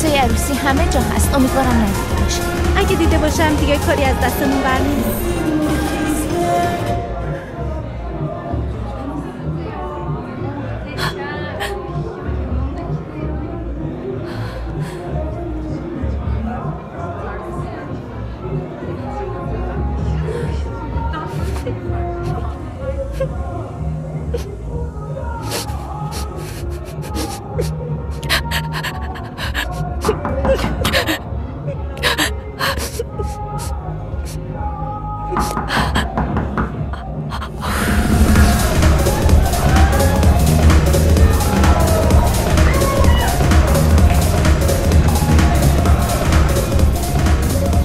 لباسای عروسی همه جا هست. امیدوارم ندیده باشه. اگه دیده باشم دیگه کاری از دستمون برنمیاد.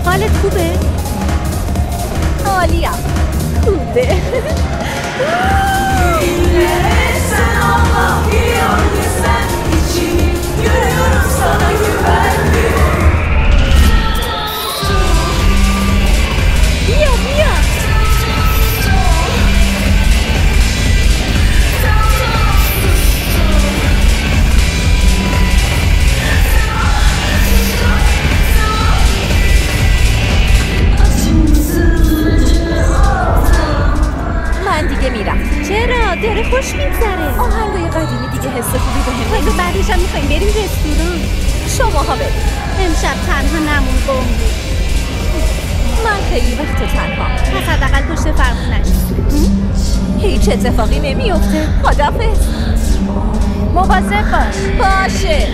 حالت خوبه؟ عالیم. خوبه. Sen Allah diyor sen içimi görüyorum sana güvendim. بیا بیا. من دیگه میرم. چرا؟ داره خوش میگذره. آهنگای قدیمی دیگه حس خوبی بهم حالا بعدش هم میخوایم بریم رستوران. شماها برید. امشب تنها نمون قوم. من خیلی وقت تنها. پس حداقل پشت فرمونش. هیچ اتفاقی نمیفته. خدافظ. مواظب باش. باشه.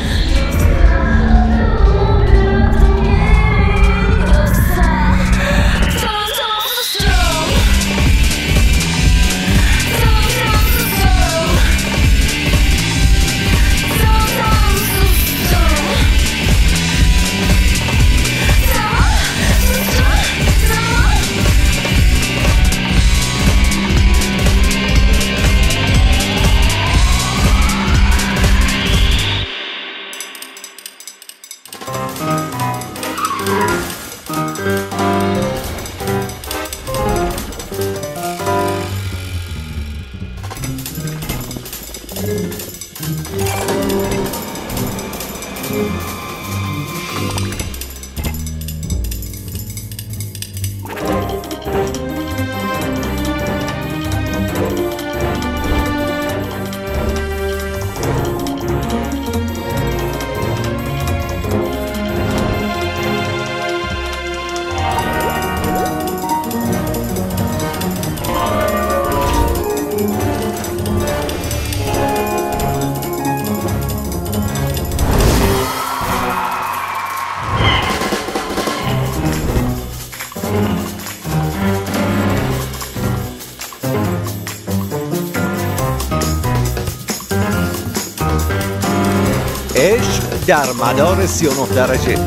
عشق در مدار 39 درجه.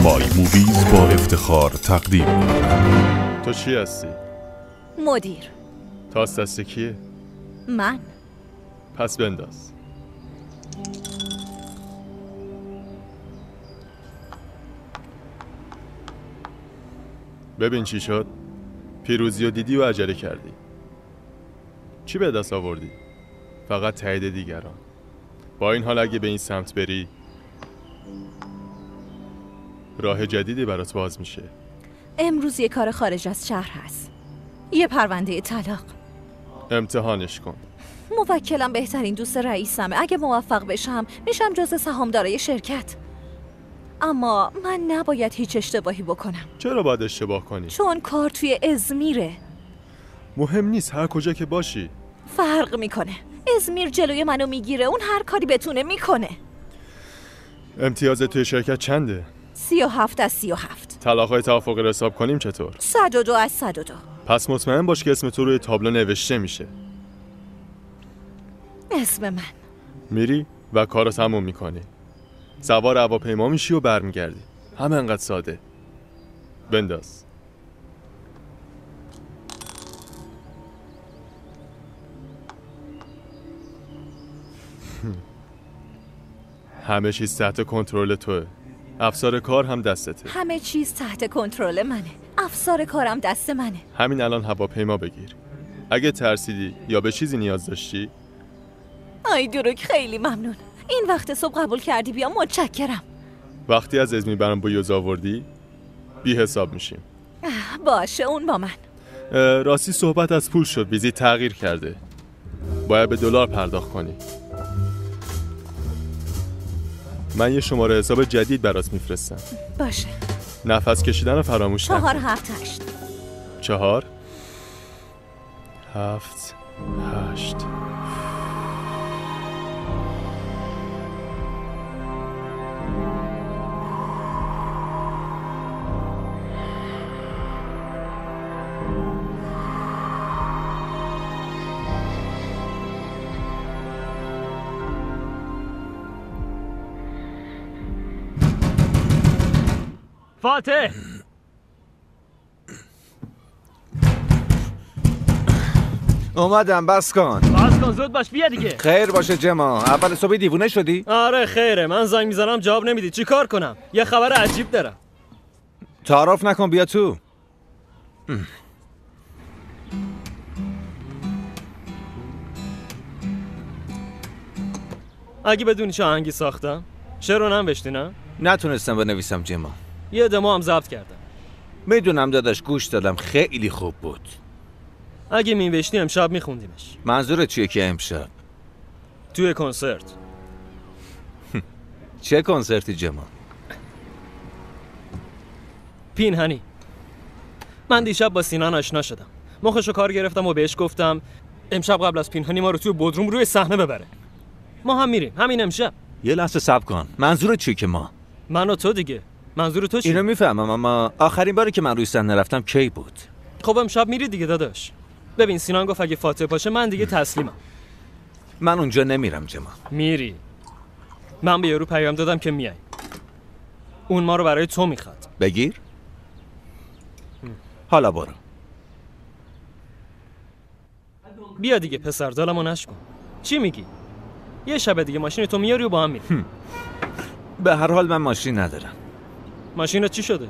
مای موویز با افتخار تقدیم. تو چی هستی؟ مدیر. تاس دست کیه؟ من. پس بنداز. ببین چی شد؟ پیروزی رو دیدی و عجله کردی. چی به دست آوردی؟ فقط تایید دیگران. با این حال اگه به این سمت بری راه جدیدی برات باز میشه. امروز یه کار خارج از شهر هست. یه پرونده طلاق. امتحانش کن. موکلم بهترین دوست رئیسمه. اگه موفق بشم میشم جزء سهامدارای شرکت. اما من نباید هیچ اشتباهی بکنم. چرا باید اشتباه کنی؟ چون کار توی ازمیره. مهم نیست هر کجا که باشی. فرق میکنه. ازمیر جلوی منو میگیره. اون هر کاری بتونه میکنه. امتیاز توی شرکت چنده؟ 37 از 37. طلاق‌های توافقی رو حساب کنیم چطور؟ 102 از 102. پس مطمئن باش که اسم تو روی تابلو نوشته میشه. اسم من. میری و کارو تموم میکنی. سوار هواپیما میشی و برمیگردی. همه انقدر ساده. بنداز. همه چیز تحت کنترل توه. افسار کار هم دستته. همه چیز تحت کنترل منه. افسار کارم دست منه. همین الان هواپیما بگیر. اگه ترسیدی یا به چیزی نیاز داشتی. آی دروک خیلی ممنون. این وقت صبح قبول کردی بیا. متشکرم. وقتی از ازمی برام بویوز آوردی بی حساب میشیم. باشه اون با من. راستی صحبت از پول شد. ویزیت تغییر کرده. باید به دلار پرداخت کنی. من یه شماره حساب جدید برات میفرستم. باشه. نفس کشیدن رو فراموش نکن. 4 7 8 4 7 8 فاتح اومدم بس کن. باز کن زود باش بیا دیگه. خیر باشه جما. اول صبح دیوونه شدی؟ آره خیره. من زنگ میزنم جواب نمیدی. چی کار کنم؟ یه خبر عجیب دارم. تعارف نکن بیا تو. اگه بدونی چه آهنگی ساختم؟ شعر رو ننوشتی نه؟ نتونستم بنویسم جما. یه دمو هم ضبط کردم. میدونم داداش گوش دادم خیلی خوب بود. اگه می‌نوشتی امشب میخوندیمش. منظورت چیه که امشب؟ توی کنسرت. چه کنسرتی جما؟ پینهنی. من دیشب با سینان آشنا شدم. مخشو کار گرفتم و بهش گفتم امشب قبل از پینهنی ما رو توی بدروم روی صحنه ببره. ما هم میریم همین امشب. یه لحظه صبر کن. منظورت چیه که ما؟ من و تو دیگه. منظور تو چی؟ اینو میفهمم اما آخرین باری که من روی صحنه رفتم کی بود؟ خب امشب میری دیگه داداش. ببین سینان گفت اگه فاتح باشه من دیگه تسلیمم. من اونجا نمیرم جما. میری. من به یارو پیام دادم که میای. اون ما رو برای تو میخواد. بگیر. حالا برو. بیا دیگه پسر دلمو نشکن. چی میگی؟ یه شب دیگه ماشین تو میاری و با هم میریم. به هر حال من ماشین ندارم. ماشین چی شده؟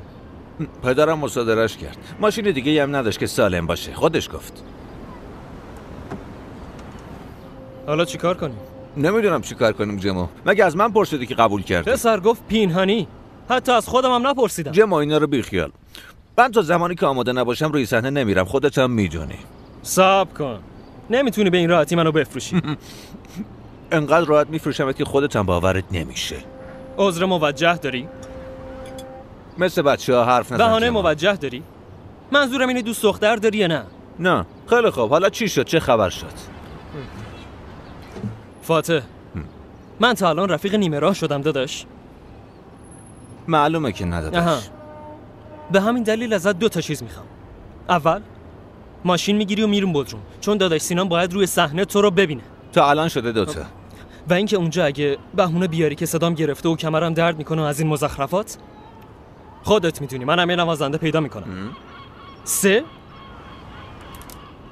پدرم مصادرهش کرد. ماشین دیگه هم نداشت که سالم باشه. خودش گفت. حالا چیکار کنیم؟ نمیدونم چیکار کنیم جما. مگه از من پرسیدی که قبول کردی؟ پسر گفت پینهانی. حتی از خودم هم نپرسیدم. جما اینا رو بیخیال. من تا زمانی که آماده نباشم روی صحنه نمیرم. خودت هم میدونی. صبر کن. نمیتونی به این راحتی منو بفروشی. انقدر راحت میفروشمت که خودت هم باورت نمیشه. عذر موجه داری؟ مثل بچه‌ها حرف نزن. بهانه جما. موجه داری؟ منظورم اینه دوست دختر داری یا نه؟ نه. خیلی خوب. حالا چی شد؟ چه خبر شد؟ فاتح من تا الان رفیق نیمه راه شدم داداش. معلومه که نداداش. به همین دلیل ازت 2 تا چیز میخوام. اول ماشین میگیری و میریم بدروم چون داداش سینان باید روی صحنه تو رو ببینه. تا الان شده 2 تا. و اینکه اونجا اگه بهونه بیاری که صدام گرفته و کمرم درد میکنه و از این مزخرفات خودت میدونی منم یه نوازنده پیدا میکنم. 3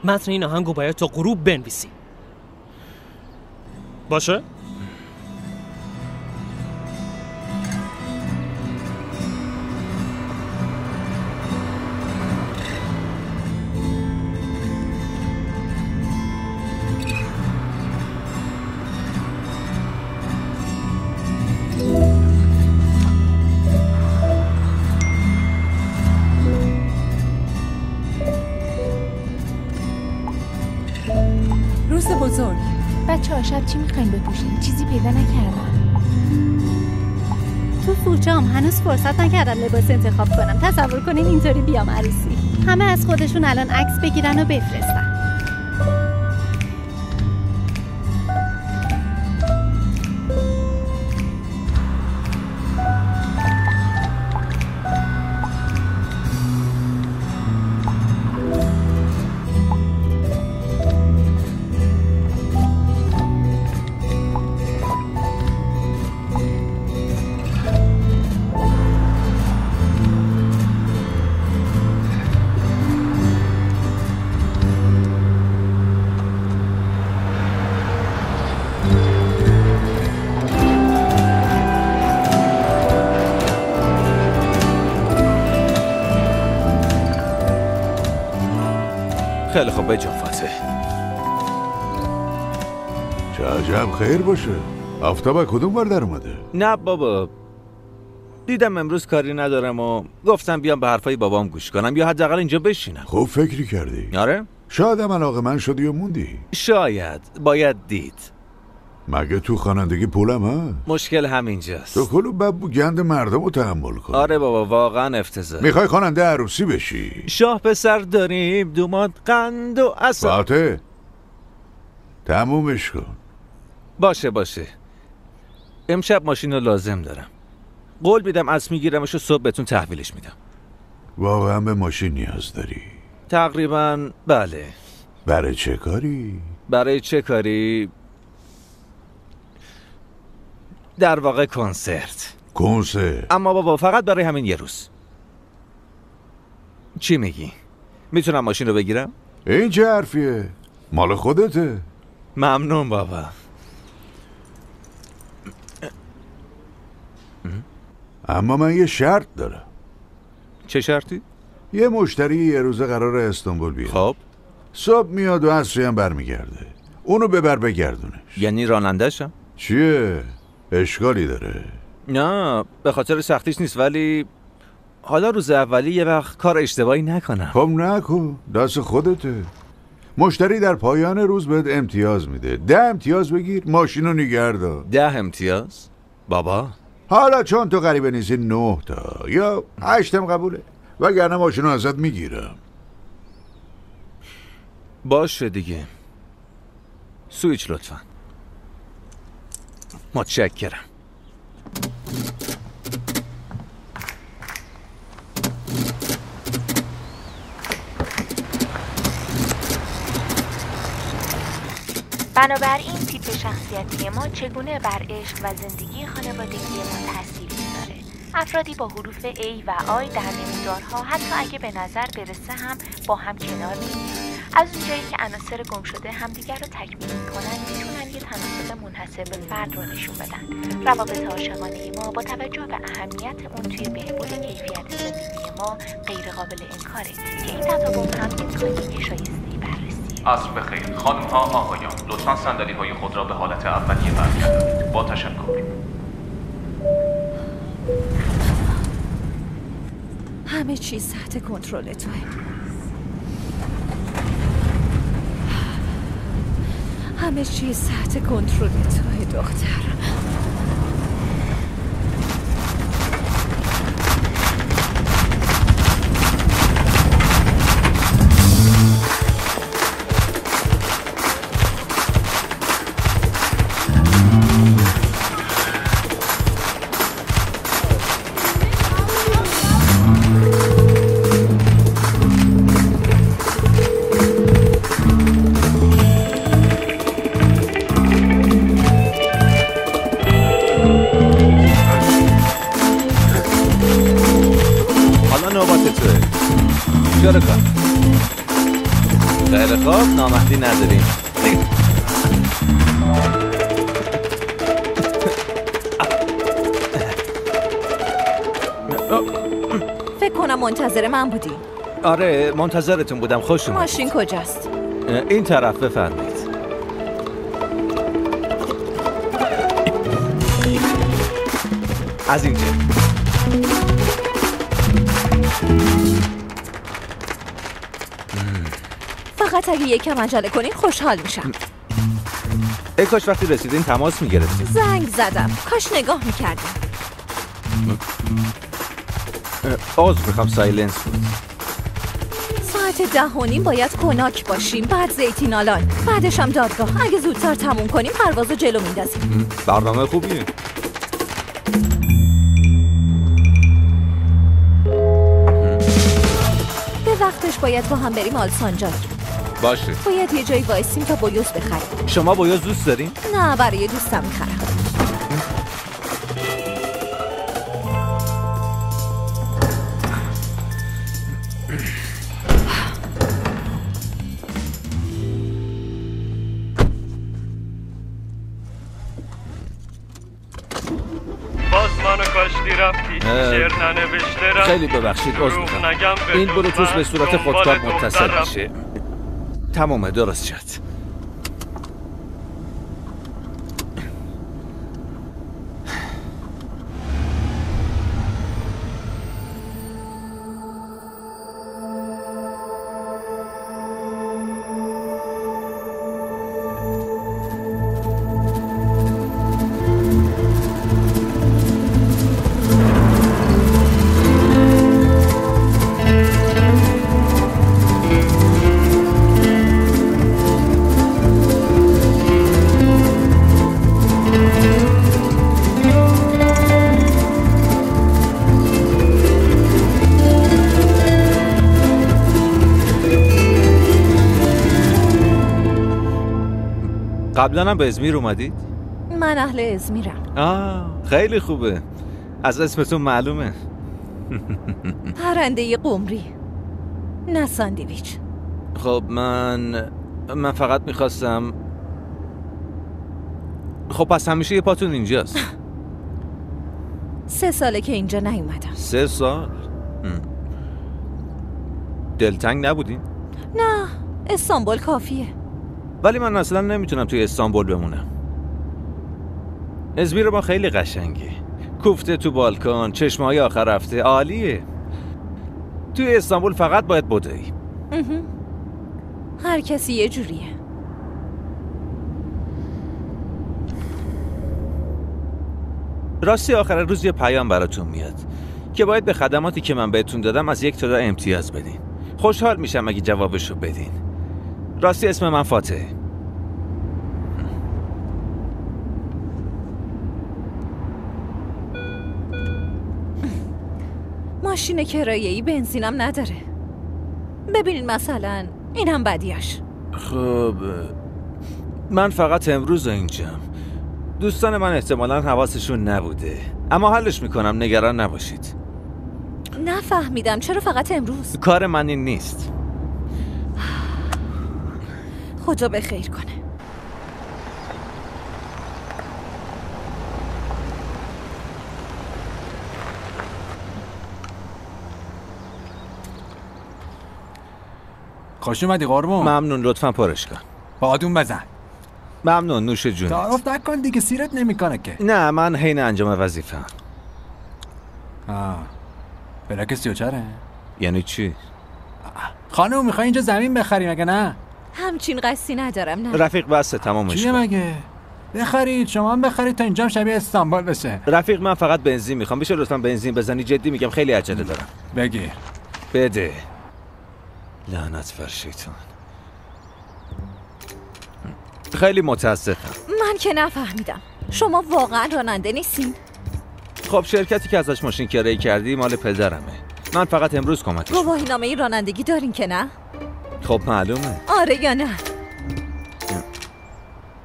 متن این آهنگو باید تا غروب بنویسی. باشه؟ روز بزرگ. بچه‌ها شب چی می‌خواین بپوشین؟ چیزی پیدا نکردم. تو فوجام هنوز فرصت نکردم لباس انتخاب کنم. تصور کنین اینطوری بیام عروسی. همه از خودشون الان عکس بگیرن و بفرستن. خیلی خوب بجا فاتح. چه عجب خیر باشه. آفتاب کدوم بار در اومده؟ نه بابا، دیدم امروز کاری ندارم و گفتم بیام به حرفای بابام گوش کنم یا حداقل اینجا بشینم. خوب فکری کردی. آره؟ شاید هم علاقه‌مند شدی و موندی. شاید، باید دید. مگه تو خوانندگی پولم ها؟ مشکل همینجاست. تو کلو ببو گند مردم رو تحمل کن. آره بابا، واقعا افتضاح. میخوای خواننده عروسی بشی؟ شاه پسر داریم، دوماد قند و اصل. فاتح تمومش کن. باشه امشب ماشین رو لازم دارم. قول میدم از میگیرمش و صبح بهتون تحویلش میدم. واقعا به ماشین نیاز داری؟ تقریبا بله. برای چه کاری؟ برای چه کاری؟ در واقع کنسرت. اما بابا فقط برای همین یه روز. چی میگی؟ میتونم ماشین رو بگیرم؟ این چه حرفیه؟ مال خودته. ممنون بابا. اما من یه شرط دارم. چه شرطی؟ یه مشتری یه روزه قراره استانبول بیاد. خب صبح میاد و عصری هم برمیگرده. اونو ببر بگردونش. یعنی راننده‌شم؟ چیه؟ اشکالی داره؟ نه به خاطر سختیش نیست، ولی حالا روز اولی یه وقت کار اشتباهی نکنم. خب نکن، دست خودته. مشتری در پایان روز بهت امتیاز میده. 10 امتیاز بگیر، ماشینو نگه دار. 10 امتیاز؟ بابا حالا چون تو غریبه نیستی 9 تا یا 8 هم قبوله، وگرنه ماشینو ازت میگیرم. باشه دیگه. سویچ لطفا. متشکرم. بنابراین تیپ شخصیتی ما چگونه بر عشق و زندگی خانوادگی ما تاثیر میذاره. افرادی با حروف A و I در نمودارها حتی اگه به نظر برسه هم با هم کنار نمیان. از اونجایی که عناصر گم شده همدیگر رو تکمیل میکنن، میتونن یه تناسب منحصر به فرد رو نشون بدن. روابط عاشقانه ما با توجه به اهمیت اون توی بهبود کیفیت زندگی ما غیر قابل انکاره که این تطابق هم امکانی شایسته بررسی. عصر بخیر خانم ها آقایان، لطفاً صندلی های خود را به حالت اولیه برگردانید. با تشکر. همه چیز تحت کنترل توه. همه چیز تحت کنترل توه دختر. خیلی خوب، نامهدی نداریم. فکر کنم منتظر من بودی. آره منتظرتون بودم. خوش اومدید. ماشین کجاست؟ این طرف بفرمایید. از اینجا. فقط اگه یکم عجله کنین خوشحال میشم. ای کاش وقتی رسیدین تماس میگرفتین. زنگ زدم، کاش نگاه میکردیم. عذر میخوام، سایلنس بود. ساعت 10:30 باید کناک باشیم، بعد زیتینالان، بعدش هم دادگاه. اگه زودتر تموم کنیم پروازو جلو میندازیم. برنامه خوبیه. به وقتش باید با هم بریم آلسانجاک. باشه. باید یه جایی وایسیم تا بویوز بخریم. شما بویوز دوست دارین؟ نه، برای دوستم میخرم. باز منو کاشتی رفتی، شعر ننوشته رفتی. خیلی ببخشید، عذر میخوام. این بلوتوث به صورت خودکار متصل میشه. تمامه، درست شد. قبلا هم به ازمیر اومدید؟ من اهل ازمیرم. خیلی خوبه. از اسمتون معلومه. پرنده قمری، نه ساندویچ. خب من فقط میخواستم. خب پس همیشه یه پاتون اینجاست. 3 ساله که اینجا نیومدم. 3 سال؟ دلتنگ نبودین؟ نه، استانبول کافیه. ولی من اصلا نمیتونم توی استانبول بمونم. ازمیر ما خیلی قشنگه. کوفته تو بالکن، چشمه‌های آخر هفته، عالیه. توی استانبول فقط باید بدوی. هر کسی یه جوریه. راستی آخر روز یه پیام براتون میاد که باید به خدماتی که من بهتون دادم از $1 امتیاز بدین. خوشحال میشم اگه جوابشو بدین. راستی اسم من فاتحه. ماشین کرایه‌ای بنزینم نداره. ببینین مثلا این هم بدیاش. خب من فقط امروز اینجام. دوستان من احتمالاً حواسشون نبوده، اما حلش میکنم، نگران نباشید. نفهمیدم چرا فقط امروز؟ کار من این نیست. خدا بخیر کنه. خوش اومدی قربون. ممنون، لطفاً پرش کن. بادون بزن. ممنون، نوش جونت. تعارف نکن دیگه، سیرت نمیکنه که. نه، من حین انجام وظیفه‌ام. بلاک 34 یعنی چی؟ خانم میخوای اینجا زمین بخریم مگه نه؟ همچین قصدی ندارم. نه رفیق بسته، تمامش چیه مگه؟ بخرید، شما هم بخرید تا اینجا شبیه استانبول بشه. رفیق من فقط بنزین میخوام، میشه لطفاً بنزین بزنی؟ جدی میگم خیلی عجله دارم. بگیر. بده. لعنت بر شیطان. خیلی متاسفم. من که نفهمیدم. شما واقعا راننده نیستین؟ خب شرکتی که ازش ماشین کرایه کردی مال پدرمه. من فقط امروز کمکش. گواهینامه رانندگی دارین که نه؟ خب معلومه. آره یا نه؟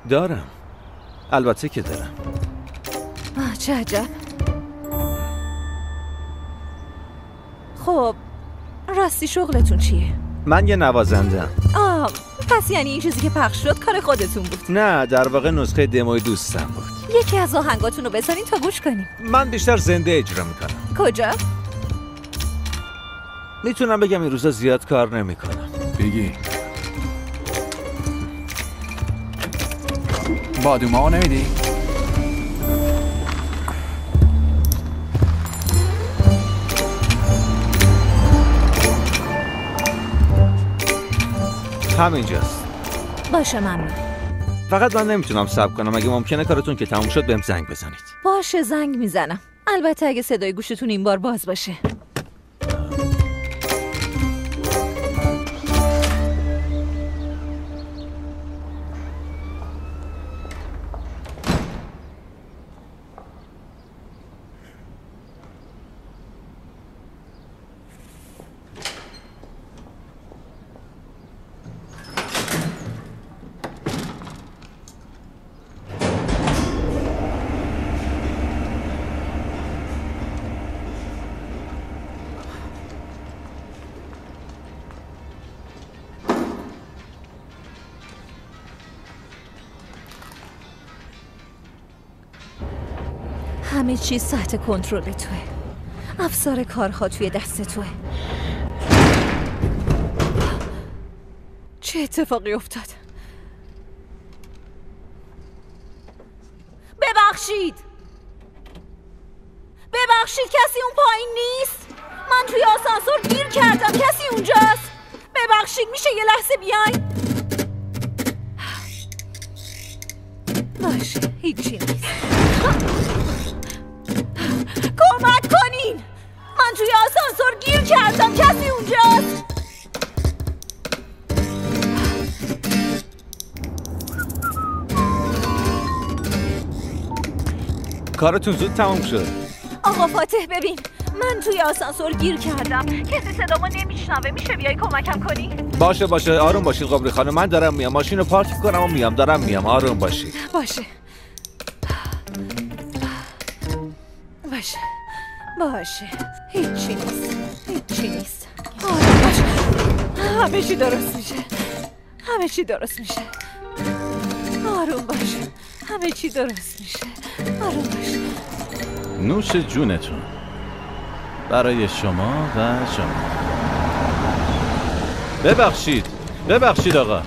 دارم. البته که دارم. چه عجب. خب راستی شغلتون چیه؟ من یه نوازنده‌ام. پس یعنی این چیزی که پخش شد کار خودتون بود؟ نه، در واقع نسخه دموی دوستم بود. یکی از آهنگاتون رو بذارین تا گوش کنیم. من بیشتر زنده اجرا میکنم. کجا؟ میتونم بگم این روزا زیاد کار نمیکنم. بگی. بادوما نمیدی؟ همینجاست. باشه ممنون. فقط من نمیتونم صبر کنم. اگه ممکنه کارتون که تموم شد بهم زنگ بزنید. باشه زنگ میزنم. البته اگه صدای گوشتون این بار باز باشه. همه چیز تحت کنترل توه. افسار کارها توی دست توه. چه اتفاقی افتاد؟ ببخشید کسی اون پایین نیست؟ من توی آسانسور گیر کردم. کسی اونجاست؟ ببخشید میشه یه لحظه بیاین؟ باشه هیچی نیست. کمک کنین، من توی آسانسور گیر کردم. کسی اونجاست؟ کارتون زود تموم شد. آقا فاتح ببین، من توی آسانسور گیر کردم. کسی صدامو نمیشنوه. میشه بیای کمکم کنی؟ باشه آروم باشید قمری خانم. من دارم میام. ماشین رو پارک کنم و میام. دارم میام. آروم باشید. باشه. هیچی نیست. آروم باش. همه چی درست میشه. آروم باش. نوش جونتون برای شما و شما. ببخشید آقا.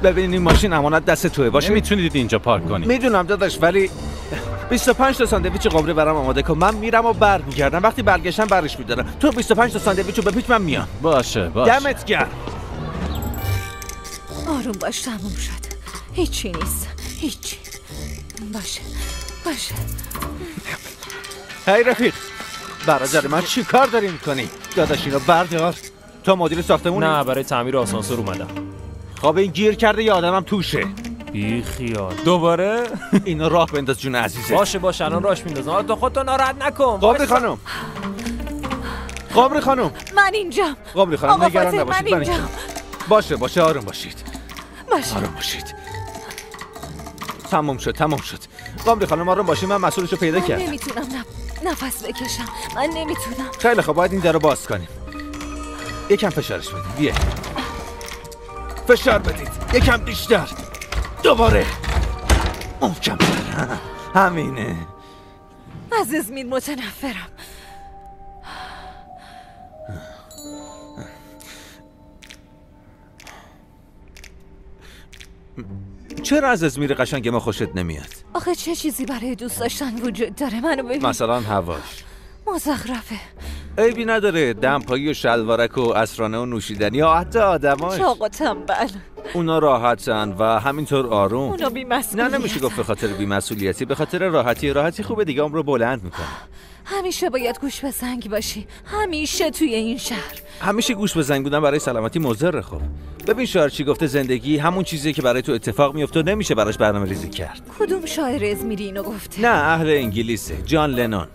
ببینید این ماشین امانت دست توه. باشه میتونید اینجا پارک کنید. میدونم داداش، ولی 25 تا ساندویچ قمری برام آماده کن. من میرم و برمیگردم. وقتی برگشتم برش میدارم. تو 25 تا ساندویچو بپیچ، من میام. باشه. دمت گرم. آروم باش. تموم شد. هیچی نیست. باشه. هی رفیق، برادر من چی کار داری میکنی؟ داداش اینو بردار. تو مدیر ساختمونی؟ نه، برای تعمیر آسانسور اومدم. خب این گیر کرده یا آدمم توشه؟ بی خیال. دوباره؟ اینو راه بنداز جون عزیزه. باشه الان راش میندازم. تو خودتو ناراحت نکن. قمری خانم من اینجام. قمری خانم نگران نباشید. من اینجام. باشه آروم باشید. تموم شد. قمری خانم آروم باشید. من مسئولشو پیدا کردم. من نمیتونم نفس بکشم. من نمیتونم. خیلی خب، باید این درو باز کنیم. یکم فشارش بدید. بیا. فشار بدید. یکم بیشتر. دوباره. محکم‌تر. همینه. از ازمیر متنفرم. چرا از ازمیر قشنگ ما خوشت نمیاد؟ آخه چه چیزی برای دوست داشتن وجود داره؟ منو ببین. مثلا هواش مزخرفه. عیبی نداره. دمپایی و شلوارک و عصرانه و نوشیدنی یا حتی آدماش. چاق و تنبل. اونا راحتن و همینطور آروم. اونا بی‌مسئولیتن. نه نمیشه گفت به خاطر بی‌مسئولیتی، به خاطر راحتی خوبه دیگه. عمرو بلند میکنه. همیشه باید گوش به زنگ باشی. همیشه توی این شهر. همیشه گوش به زنگ بودن برای سلامتی مضره. خب ببین شاعر چی گفته؟ زندگی همون چیزیه که برای تو اتفاق میفته و نمیشه براش برنامه‌ریزی کرد. کدوم شاعر ازمیری اینو گفته؟ نه، اهل انگلیسه، جان لنون.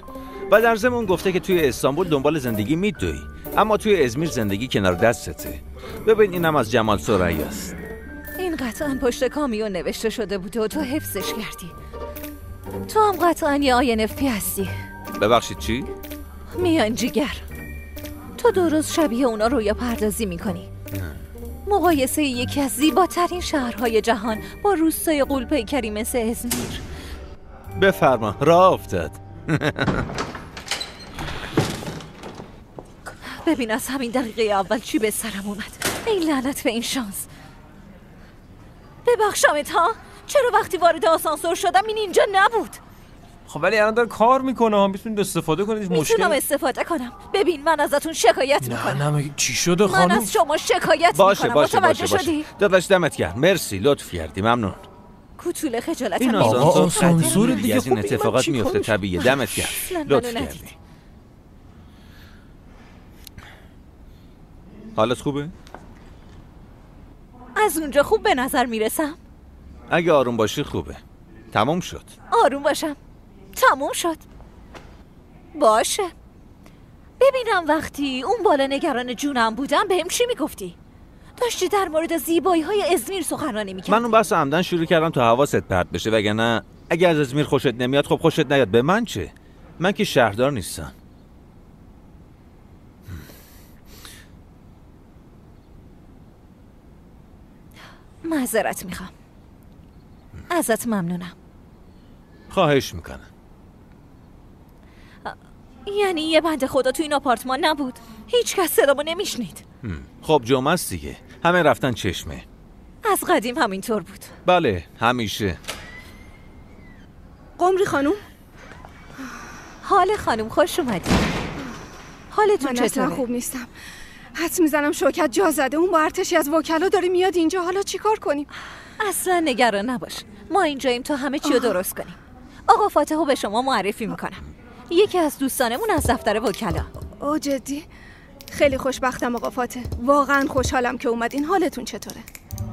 و در ضمن گفته که توی استانبول دنبال زندگی میدوی، اما توی ازمیر زندگی کنار دستته. ببین اینم از جمال ثریاست. این قطعاً پشت کامیون نوشته شده بوده و تو حفظش کردی. تو هم قطعاً یه INFP هستی. ببخشید چی؟ میان جیگر. تو درست شبیه اونا رویا پردازی میکنی. مقایسه یکی از زیباترین شهرهای جهان با روستای غول‌پیکری مثل ازمیر. بفرما، راه افتاد. ببین از همین دقیقه اول چی به سرم اومد. ای لعنت به این شانس. ببخشمت ها؟ چرا وقتی وارد آسانسور شدم این اینجا نبود؟ خب ولی الان داره کار میکنه. هم میتونید استفاده کنید. میتونم استفاده کنم. ببین من ازتون شکایت میکنم. نه چی شده خانم؟ من از شما شکایت میکنم. متوجه شدی؟ داداش دمت گرم. مرسی، لطف کردی. ممنون. کوتوله خجالتم. این آسانسور دیگه از این اتفاقات میفته. طبیعیه. دمت گرم. لطف کردی. حالت خوبه؟ از اونجا خوب به نظر میرسم. اگه آروم باشی خوبه. تموم شد. آروم باشم. تموم شد. باشه. ببینم وقتی اون بالا نگران جونم بودم بهم چی میگفتی؟ داشتی در مورد زیبایی های ازمیر سخنرانی میکردی. من اون بحث عمدن شروع کردم تا حواست پرت بشه، وگرنه اگه از ازمیر خوشت نمیاد خب خوشت نیاد. به من چه؟ من که شهردار نیستم. معذرت میخوام. ازت ممنونم. خواهش میکنم. یعنی یه بنده خدا تو این آپارتمان نبود؟ هیچ کس صدامو نمیشنید؟ خب جمعه است دیگه. همه رفتن چشمه. از قدیم همینطور بود. بله همیشه. قمری خانوم. حال خانوم خوش اومدی. حالتون چطوره؟ من خوب نیستم. حدس میزنم شوکت جا زده. اون با ارتشی از وکلا داره میاد اینجا. حالا چیکار کنیم؟ اصلا نگران نباش. ما اینجاییم تا همه چی رو درست کنیم. آقا فاتحو به شما معرفی میکنم. یکی از دوستانمون از دفتر وکلا. اوه جدی؟ خیلی خوشبختم آقا فاتح. واقعا خوشحالم که اومدین. حالتون چطوره؟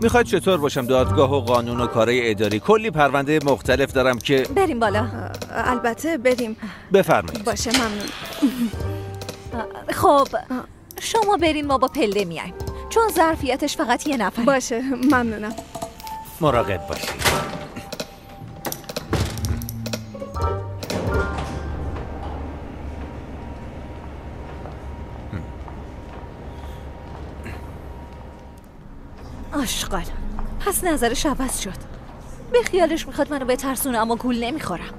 میخواید چطور باشم؟ دادگاه و قانون و کارهای اداری، کلی پرونده مختلف دارم که بریم بالا. البته بریم. بفرمایید. باشه ممنون. خب شما برین، ما با پله میایم، چون ظرفیتش فقط یه نفر. باشه ممنونم. مراقب باشید. آشغال، پس نظرش عوض شد. به خیالش میخواد منو بترسونه، اما گول نمیخورم.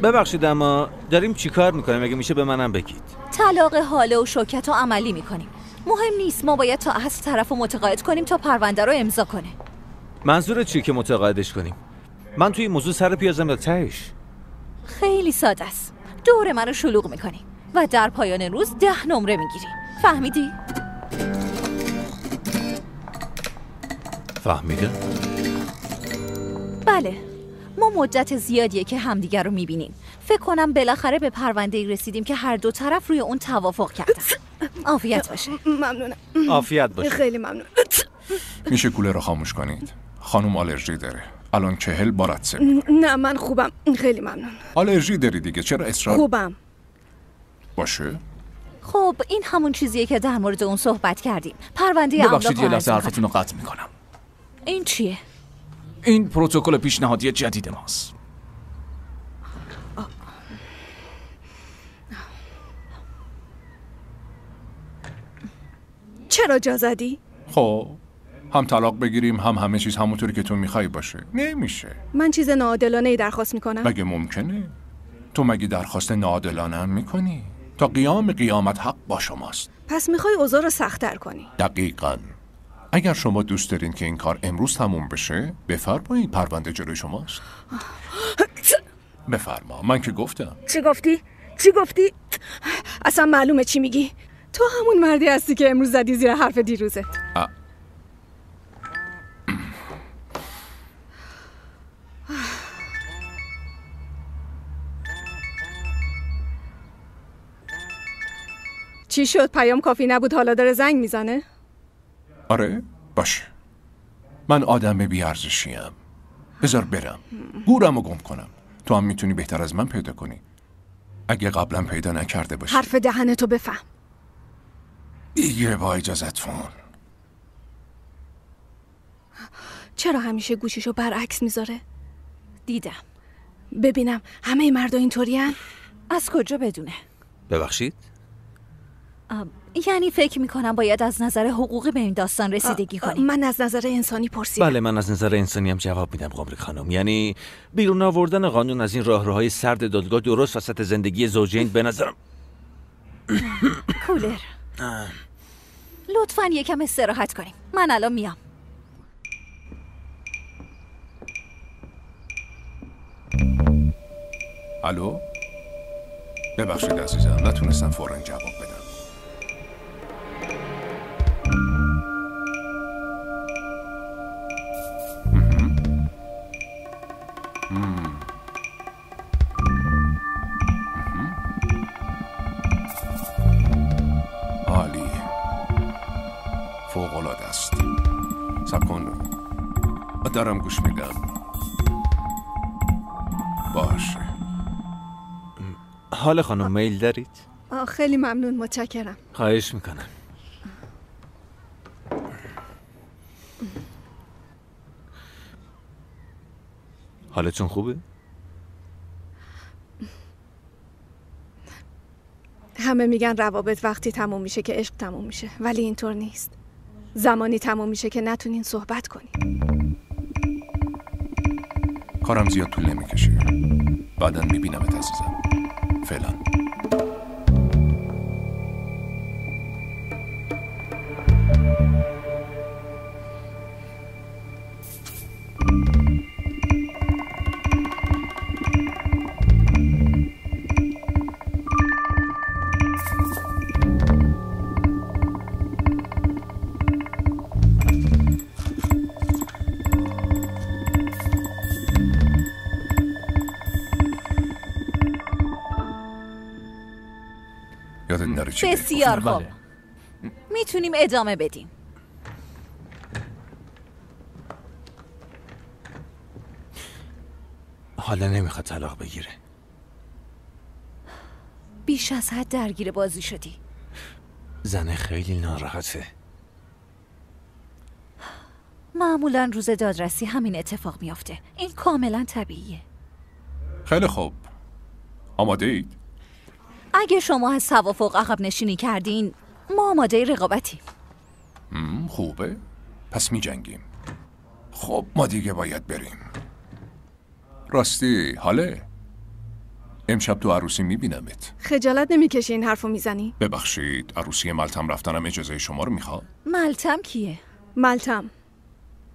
ببخشید اما داریم چی کار میکنیم؟ اگه میشه به منم بگید. طلاق حاله و شوکت رو عملی میکنیم. مهم نیست، ما باید تا اصل طرف رو متقاعد کنیم تا پرونده رو امضا کنه. منظورت چیه که متقاعدش کنیم؟ من توی موضوع سر پیازم یا تهش؟ خیلی ساده است. دور منو شلوغ میکنی و در پایان روز 10 نمره میگیری. فهمیدی؟ فهمیدم. بله، ما مدت زیادیه که همدیگر رو میبینیم. فکر کنم بالاخره به پرونده‌ای رسیدیم که هر دو طرف روی اون توافق کردن. عافیت باشه. ممنونم. عافیت باشه. خیلی ممنون. میشه کولر رو خاموش کنید؟ خانم آلرژی داره. الان 40 بار عطسه. نه من خوبم. خیلی ممنون. آلرژی داری دیگه، چرا اصرار؟ خوبم. باشه. خب این همون چیزیه که در مورد اون صحبت کردیم. پرونده املاک. ببخشید یه لحظه حرفتون رو قطع میکنم. این چیه؟ این پروتکل پیشنهادی جدید ماست. چرا جا زدی؟ خب هم طلاق بگیریم هم همه چیز همونطوری که تو میخوای باشه. نمیشه. من چیز ناعادلانه‌ای درخواست میکنم؟ مگه ممکنه؟ تو مگه درخواست ناعادلانه هم میکنی؟ تا قیام قیامت حق با شماست. پس میخوای اوضاع رو سخت‌تر کنی؟ دقیقاً. اگر شما دوست دارین که این کار امروز تموم بشه، بفرمایید، پرونده جلوی شماست. بفرما. من که گفتم. چی گفتی؟ چی گفتی؟ اصلا معلومه چی میگی. تو همون مردی هستی که امروز زدی زیر حرف دیروزت. چی شد؟ پیام کافی نبود، حالا داره زنگ میزنه؟ آره؟ باشه. من آدم بی‌ارزشیم. بذار برم. گورمو گم کنم. تو هم میتونی بهتر از من پیدا کنی. اگه قبلا پیدا نکرده باشی. حرف دهنتو بفهم. دیگه با اجازتون. چرا همیشه گوشیشو برعکس میذاره؟ دیدم. ببینم همه مردا اینطورین؟ از کجا بدونه؟ ببخشید؟ یعنی فکر میکنم باید از نظر حقوقی به این داستان رسیدگی کنیم. من از نظر انسانی پرسیدم. بله من از نظر انسانی هم جواب میدم قمری خانم. یعنی بیرون آوردن قانون از این راهروهای سرد دادگاه درست وسط زندگی زوجین به نظرم. کولر لطفاً یکم استراحت کنیم. من الان میام. الو؟ ببخشید عزیزم، نتونستم فوراً جواب بدم. عالیه. فوق‌العاده است. صبر کن. دارم گوش میدم. باشه. حال خانم میل دارید؟ خیلی ممنون، متشکرم. خواهش میکنم. حالتون خوبه؟ همه میگن روابط وقتی تموم میشه که عشق تموم میشه، ولی اینطور نیست. زمانی تموم میشه که نتونین صحبت کنین. کارم زیاد طول نمیکشه. بعداً میبینمت عزیزم. فعلا. بسیار خوب. میتونیم ادامه بدیم. حالا نمیخواد طلاق بگیره. بیش از حد درگیر بازی شدی. زنه خیلی ناراحته. معمولا روز دادرسی همین اتفاق میافته. این کاملا طبیعیه. خیلی خوب. آماده اید؟ اگه شما از توافق عقب نشینی کردین ما آماده رقابتیم. خوبه. پس می جنگیم. خب ما دیگه باید بریم. راستی حاله امشب تو عروسی می بینمت. خجالت نمیکشی این حرفو میزنی؟ ببخشید عروسی ملتم رفتنم اجازه شما رو میخواد؟ ملتم کیه؟ ملتم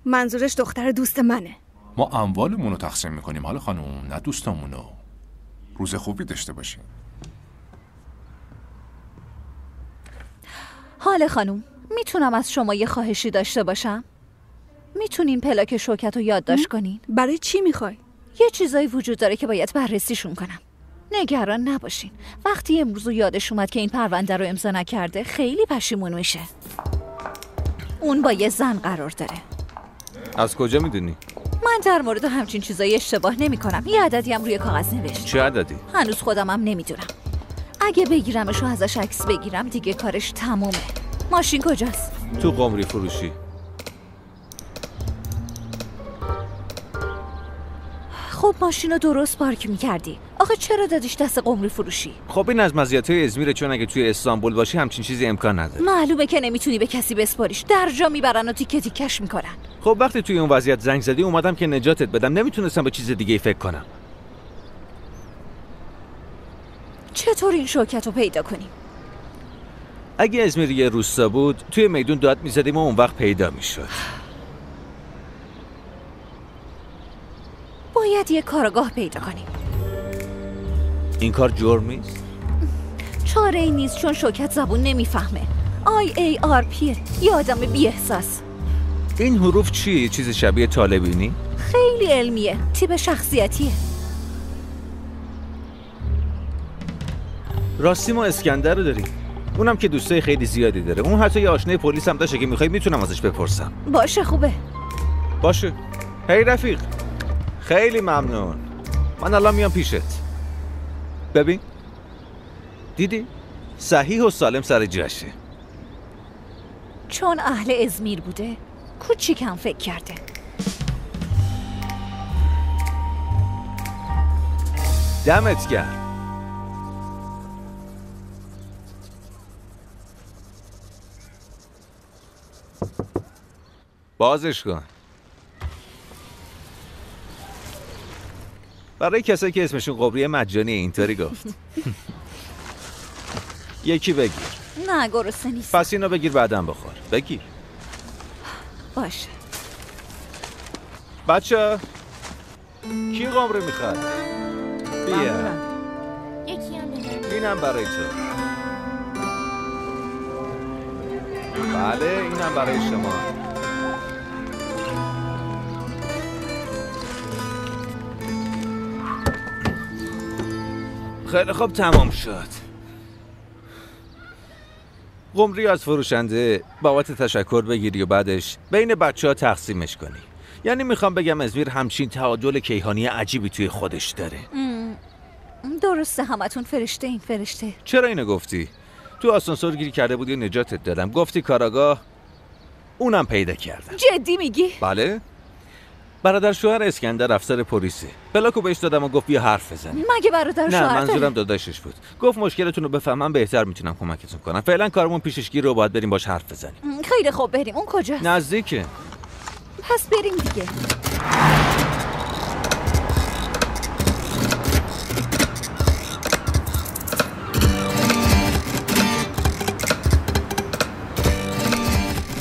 منظورش دختر دوست منه. ما اموالمون رو تقسیم میکنیم حالا خانوم، نه دوستامونو. روز خوبی داشته باشیم. حاله خانوم، میتونم از شما یه خواهشی داشته باشم؟ میتونین پلاک شوکت رو یادداشت کنین؟ برای چی میخوای؟ یه چیزایی وجود داره که باید بررسیشون کنم. نگران نباشین. وقتی امروز یادش اومد که این پرونده رو امضا نکرده خیلی پشیمون میشه. اون با یه زن قرار داره. از کجا میدونی؟ من در مورد همچین چیزایی اشتباه نمی کنم. یه عددی هم روی کاغذ نوشت. چه عددی؟ هنوز خودم هم نمیدونم. اگه بگیرمش و ازش عکس بگیرم دیگه کارش تمومه. ماشین کجاست؟ تو قمری فروشی. خب ماشین رو درست پارک میکردی. آخه چرا دادیش دست قمری فروشی؟ خب این از مزیت‌های ازمیره، چون اگه توی استانبول باشی همچین چیزی امکان نداره. معلومه که نمیتونی به کسی بسپاریش. در جا میبرن و تیکه تیکش میکنن. خب وقتی توی اون وضعیت زنگ زدی اومدم که نجاتت بدم، نمیتونستم به چیز دیگه فکر کنم. چطور این شوکت رو پیدا کنیم؟ اگه ازمیر یه روستا بود توی میدون داد میزدیم و اون وقت پیدا میشد. باید یه کارگاه پیدا کنیم. این کار جرم نیست؟ چاره ای نیست چون شوکت زبون نمیفهمه. IARP یه آدم بی احساس. این حروف چیه؟ چیز شبیه طالبینی؟ خیلی علمیه. تیپ شخصیتیه. راستی ما اسکندر رو داریم. اونم که دوستای خیلی زیادی داره. اون حتی یه آشنای پلیس هم داشته که میخوای میتونم ازش بپرسم. باشه خوبه. باشه. هی رفیق. خیلی ممنون. من الان میام پیشت. ببین. دیدی؟ صحیح و سالم سر جاشه. چون اهل ازمیر بوده کوچیکم فکر کرده. دمت گرم. بازش کن. برای کسایی که اسمشون قبریه مجانی اینطوری گفت. یکی بگیر. نه گرسنه نیست. پس اینو بگیر بعدم بخور. بگیر. باشه. بچه کی قمری میخواد؟ بیا. یکی هم بگیر. اینم برای تو. بله اینم برای شما. خیلی خوب تمام شد. قمری از فروشنده بابت تشکر بگیری و بعدش بین بچه‌ها تقسیمش کنی. یعنی میخوام بگم ازمیر همچین تعادل کیهانی عجیبی توی خودش داره. درسته همتون فرشته این فرشته. چرا اینو گفتی؟ تو آسانسور گیری کرده بودی و نجاتت دادم. گفتی کاراگاه، اونم پیدا کردم. جدی میگی؟ بله. برادر شوهر اسکندر افسر پلیسه. پلاکو بهش دادم و گفت بیا حرف بزنیم. مگه برادر شوهر؟ نه منظورم داداشش بود. گفت مشکلتون رو بفهمم بهتر میتونم کمکتون کنم. فعلا کارمون پیششگیر رو باید بریم باش حرف بزنیم. خیلی خوب بریم. اون کجاست؟ نزدیکه. پس بریم دیگه.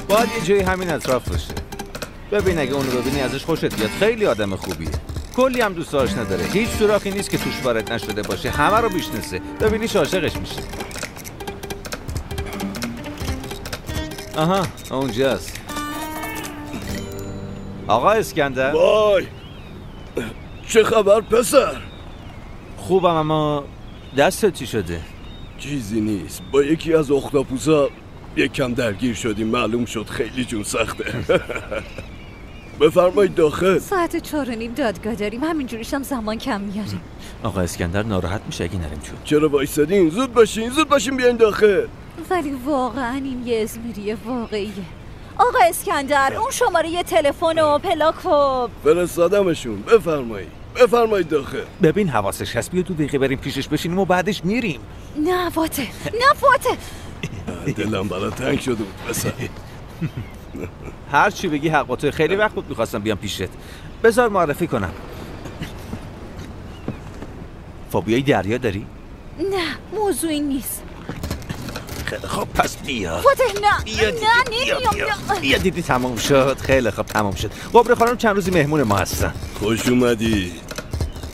باید یه جایی همین اطراف باشه. ببین اگه اونو ببینی ازش خوشت بیاد. خیلی آدم خوبیه. کلی هم دوست داشت نداره. هیچ سوراخی نیست که توش وارد نشده باشه. همه رو میشناسه. ببینیش عاشقش میشه. آها اونجاست. آقا اسکندر. وای چه خبر پسر؟ خوبم اما دستت چی شده؟ چیزی نیست. با یکی از اختاپوسا یک کم درگیر شدیم. معلوم شد خیلی جون سخته. بفرمایید داخل. ساعت 4:30 دادگاه داریم، همینجوریش هم زمان کم میاریم. آقا اسکندر ناراحت میشه اگه نریم تو. چرا وایسادین؟ زود باشین بیاین داخل. ولی واقعا این یه ازمیری واقعیه. آقا اسکندر اون شماره تلفن و پلاک و فرستادمشون. بفرمایید داخل. ببین حواسش هست، بیا 2 دقیقه بریم پیشش بشینیم و بعدش میریم. نه فاتح. دلم برات تنگ شده بود پسر. هر چی بگی حق با تو. خیلی وقت بود میخواستم بیام پیشت. بذار معرفی کنم. فوبیای دریا داری؟ نه موضوعی نیست. خیلی خب پس بیا. فاتح نه بیا دیدی تمام شد. خیلی خب تمام شد. قبر خانم چند روزی مهمون ما هستن. خوش اومدی.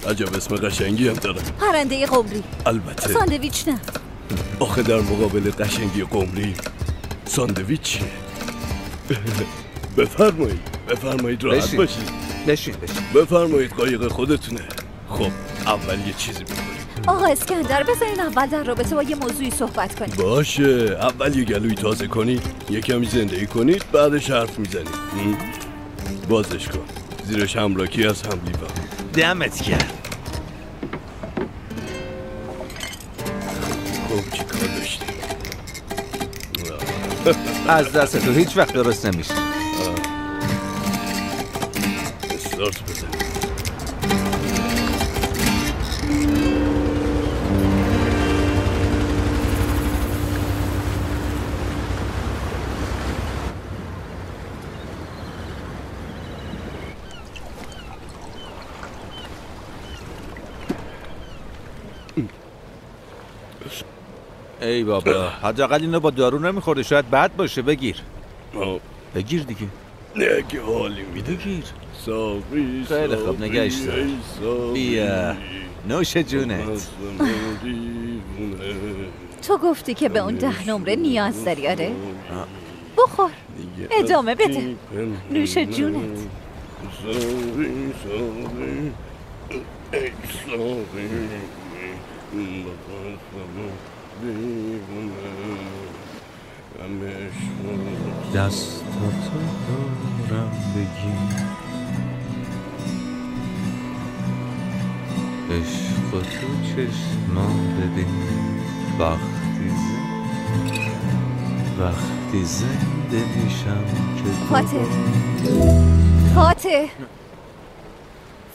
عجب اسم قشنگی هم دارم. پرنده قمری. البته ساندویچ نه. آخه در مقابل قشنگی قمری ساندویچ چیه؟ بفرمایید راحت باشید. بشین. بفرمایید قایق خودتونه. خب اول یه چیزی بکنیم. آقا اسکندر بذارین اول در رابطه با یه موضوعی صحبت کنیم. باشه، اول یه گلوی تازه کنید، یه کمی زندگی کنید، بعدش حرف میزنید. بازش کن. زیرش همراکی از هم لیوان. دمت کرد. خب چی کار داشتی؟ از دست تو هیچ وقت درست نمیشه. استارت بزن. ای بابا حداقل اینو با دارو نمیخورده، شاید بد باشه. بگیر دیگه. نگه حالی میده. بگیر. صافی خیلی خوب نگهش دار. بیا نوش جونت. تو گفتی که به اون 10 نمره نیاز داری آره؟ بخور ادامه بده. نوش جونت. دستاتو دارم بگیر، عشق تو چشما ببین، وقتی زنده میشم که فاتح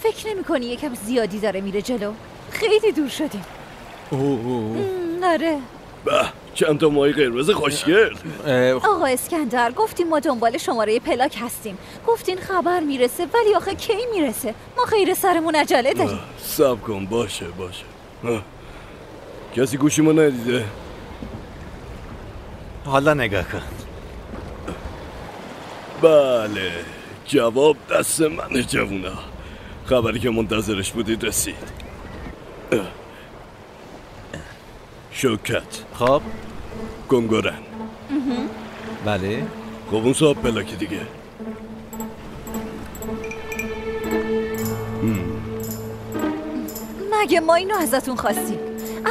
فکر نمی کنی یکم زیادی داره میره جلو؟ خیلی دور شدیم. آره. به چند تا ماهی قرمز خوشگل. آقا اسکندر گفتیم ما دنبال شماره پلاک هستیم، گفتین خبر میرسه، ولی آخه کی میرسه؟ ما خیر سرمون عجله داریم. صبر کن. باشه کسی گوشیمو ندیده؟ حالا نگاه کن. بله جواب دست من جوونا. خبری که منتظرش بودید رسید. شوکت. خب گنگورن. بله. خب اون صاحب پلاکی دیگه. مگه ما اینو ازتون خواستیم؟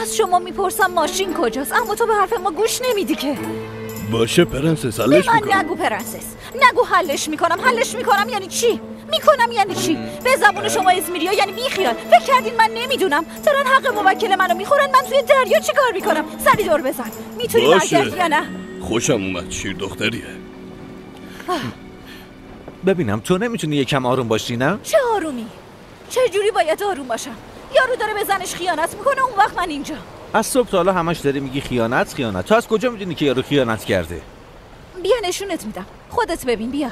از شما میپرسم ماشین کجاست، اما تو به حرف ما گوش نمیدی که. باشه پرنسس حلش میکنم. نگو پرنسس، نگو حلش میکنم یعنی چی؟ میکنم یعنی چی؟ به زبون شما ازمیریا یعنی بیخیال. فکر کردین من نمیدونم؟ دارن حق موکل منو میخورن، من توی دریا چی کار میکنم؟ سری دور بزن. میتونی برگردی یا نه؟ خوشم اومد، شیر دختریه. ببینم تو نمیتونی یکم آروم باشی نه؟ چه آرومی؟ چه جوری باید آروم باشم؟ یارو داره به زنش خیانت میکنه، اون وقت من اینجا. از صبح تا حالا همش داری میگی خیانت. تو از کجا میدونی که یارو خیانت کرده؟ بیا نشونت میدم، خودت ببین. بیا.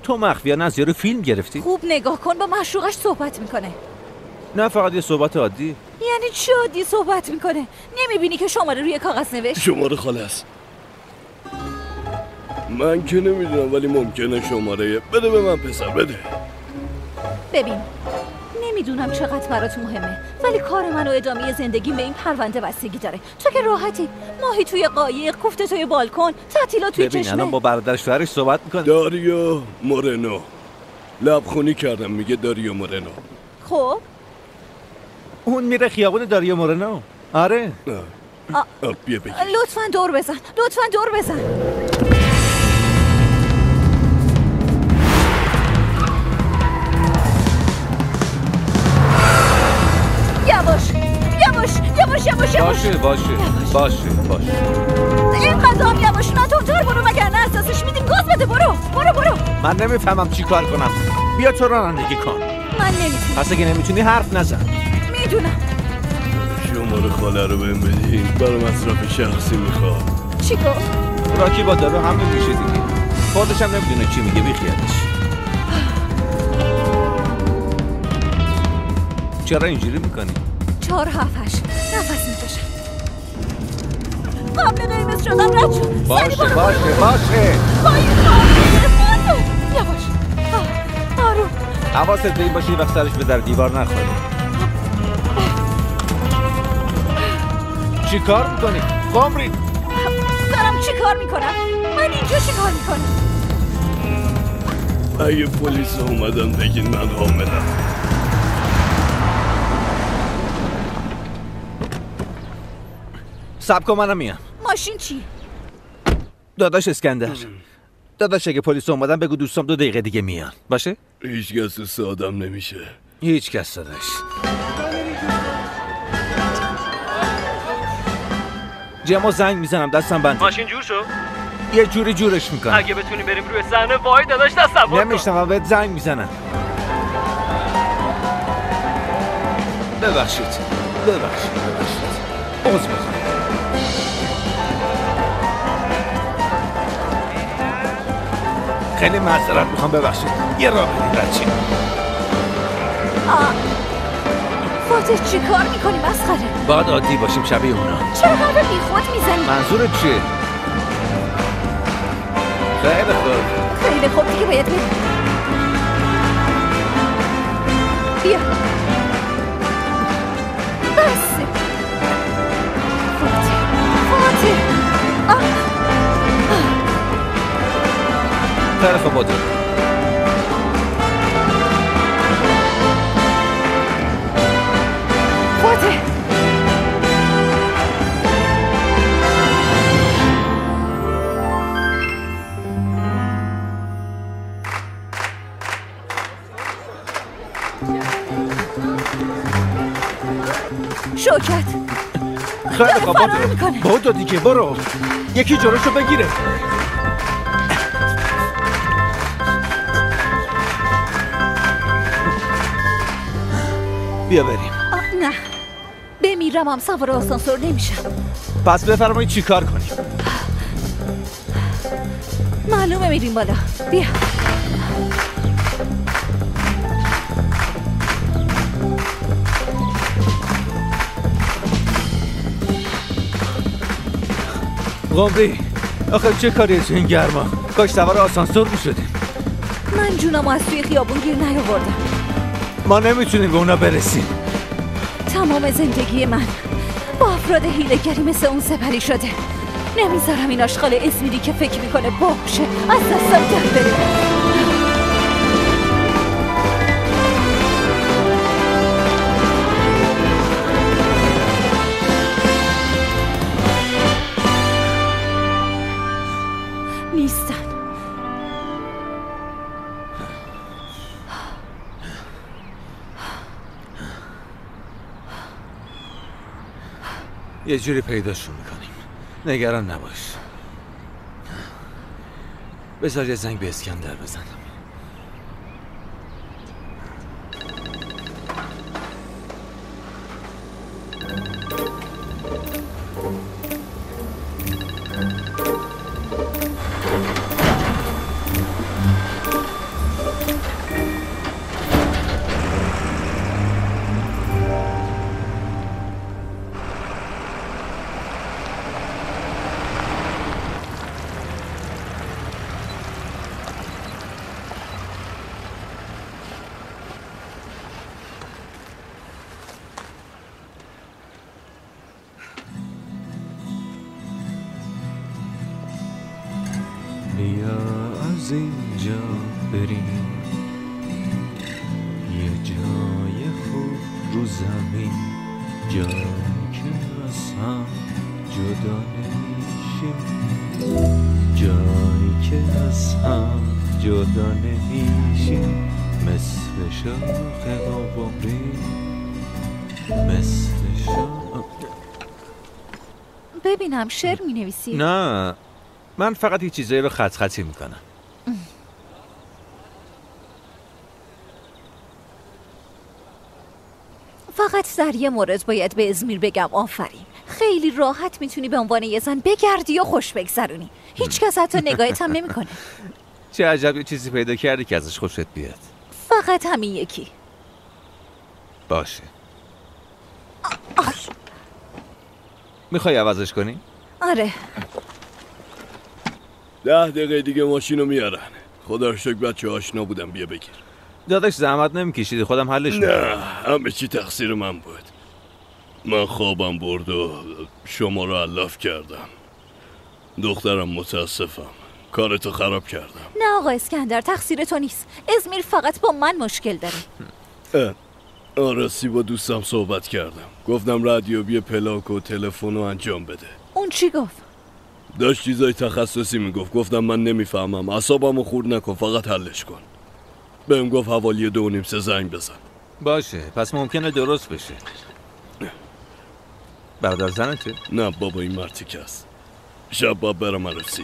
تو مخفیانه از یارو فیلم گرفتی؟ خوب نگاه کن، با معشوقش صحبت میکنه. نه فقط یه صحبت عادی. یعنی چی عادی صحبت میکنه؟ نمیبینی که شماره روی کاغذ نوشت؟ شماره خالص. من که نمیدونم ولی ممکنه شماره. بده به من پسر بده. ببین نمیدونم چقدر برات مهمه، ولی کار من و ادامه زندگی به این پرونده بستگی داره. تو که راحتی، ماهی توی قایق، کوفته توی بالکن، تعطیلات توی چشمه. ببین الان با برادر شوهرش صحبت میکنه. داریو مورنو. لبخونی کردم میگه داریو مورنو. خب اون میره خیابون داریو مورنو. آره. بیا بگیر. لطفاً دور بزن. باشه اینقدر هم یواش نتونتر برو وگرنه اساسش میدیم گاز بده. برو من نمیفهمم چی کار کنم. بیا تو رانندگی کن. من نمیتونم. پس اگه نمیتونی حرف نزن. میدونم. شماره خاله رو بهم بدین، برای مصرف شخصی میخواد. چی گفت؟ راکی با داره همین میشه دیگه. خودش هم نمیدونه چی میگه، بیخیالش. چرا اینجوری میکنی؟ 4 7 8 نفس میکشم. قبل قرمز شدم رد شد. باشه یواش. آروم. حواست به این باشه وقت سرش به در دیوار نخوره. چی کار میکنی؟ قمری دارم چی کار میکنم؟ من اینجا چی کار میکنم؟ اگه پلیس اومدن بگین من حاملم. صبر کن منم میام. ماشین چی؟ داداش اسکندر. داداش اگه پلیس اومدن بگو دوستام 2 دقیقه دیگه میان. باشه؟ هیچ کس دوست آدم نمیشه. هیچ کس داداش. جمع زنگ میزنم دستم بنده. ماشین جور شو؟ یه جوری جورش میکنم. اگه بتونیم بریم روی صحنه وای داداش تصور کن. نمیشنم بهت زنگ میزنم. ببخشید. عذر میخوام. خیلی معذرت میخوام، ببخشید. یه راه بدید بچه. فاتح چی کار میکنی مسخره؟ باید عادی باشیم شبیه اونا. چرا حرف بی خود میزنی؟ منظورت چیه؟ خیلی خوب دیگه باید بریم. بیا بس. فاتح طرف بادر. فاتح شوکت خیلی خوب بادر دیگه برو. یکی جلوشو بگیره. بیا بریم. نه بمیرم هم سوار آسانسور نمیشم. پس بفرمایید چی کار کنیم؟ معلومه میریم بالا. بیا قمری آخه چه کاریه تو این گرما؟ کاش سوار آسانسور میشدیم. من جونمو از توی خیابون گیر نیاوردم. ما نمیتونیم به اونا برسیم. تمام زندگی من با افراد حیله‌گری مثل اون سپری شده. نمیذارم این آشغال اسمیری که فکر میکنه باشه از دستم در بره. نیستن. یه جوری پیداشون میکنیم. نگران نباش. بذار یه زنگ به اسکندر بزنم. از اینجا بریم یه جای خوب رو زمین، جایی که از هم جدا نمیشیم، جایی که از هم جدا نمیشیم، مثل شاخ قمری، مثل شاخ ببینم شعر می‌نویسی؟ نه، من فقط یه چیزایی رو خط خطی میکنم. فقط در یه مورد باید به ازمیر بگم آفرین. خیلی راحت میتونی به عنوان یه زن بگردی و خوش بگذرونی. هیچ کس حتی نگاهت هم نمیکنه. چه عجب یه چیزی پیدا کردی که ازش خوشت بیاد. فقط همین یکی. باشه. میخوای عوضش کنی؟ آره. 10 دقیقه دیگه ماشینو میارن. خدا رو شکر بچه آشنا بودم، بیا بگیر. داداش زحمت نمیکشیدی، خودم حلش میکنم. نه، همه چی تقصیر من بود. من خوابم برد و شما رو علاف کردم. دخترم متاسفم، کارتو خراب کردم. نه آقا اسکندر، تقصیر تو نیست. ازمیر فقط با من مشکل داره. آرسی با دوستم صحبت کردم، گفتم رادیویی پلاک و تلفن رو انجام بده. اون چی گفت؟ داشت چیزای تخصصی میگفت. گفتم من نمیفهمم، اعصابمو خورد نکن، فقط حلش کن. بهم گفت حوالی 2:30 زنگ بزن. باشه، پس ممکنه درست بشه. برادر زنته؟ نه بابا، این مرتیکه است. شب باید برم عروسی.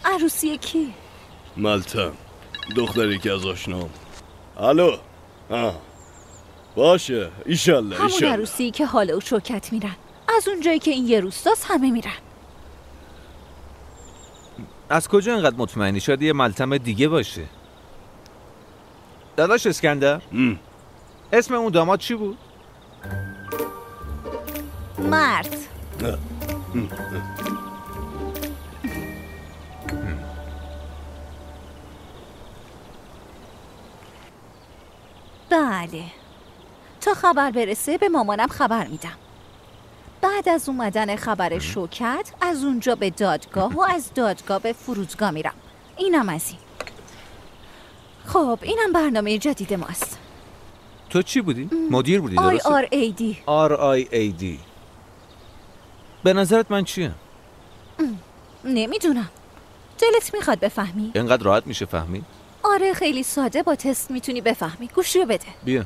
عروسی کی؟ ملتم، دختری که از آشنام. الو. باشه، ایشالله. همون عروسی که حالا و شوکت میرن. از اونجایی که این یه روستاست همه میرن. از کجا اینقدر مطمئنی؟ شاید یه ملتم دیگه باشه. داداش اسکندر، اسم اون داماد چی بود؟ مرد. بله، تا خبر برسه به مامانم خبر میدم. بعد از اومدن خبر شوکت از اونجا به دادگاه و از دادگاه به فرودگاه میرم. اینم از این. خب اینم برنامه جدید ماست. تو چی بودی؟ مدیر بودی درسته؟ RAD. RAD. به نظرت من چیم؟ نمیدونم. دلت میخواد بفهمی؟ اینقدر راحت میشه فهمید؟ آره خیلی ساده، با تست میتونی بفهمی. گوشیو بده. بیا.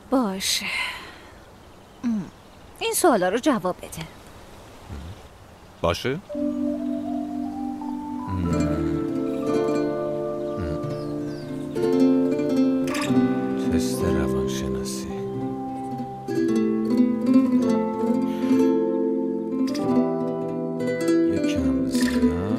باشه. این سوالا رو جواب بده. باشه. تست روانشناسی. یکم زیاد.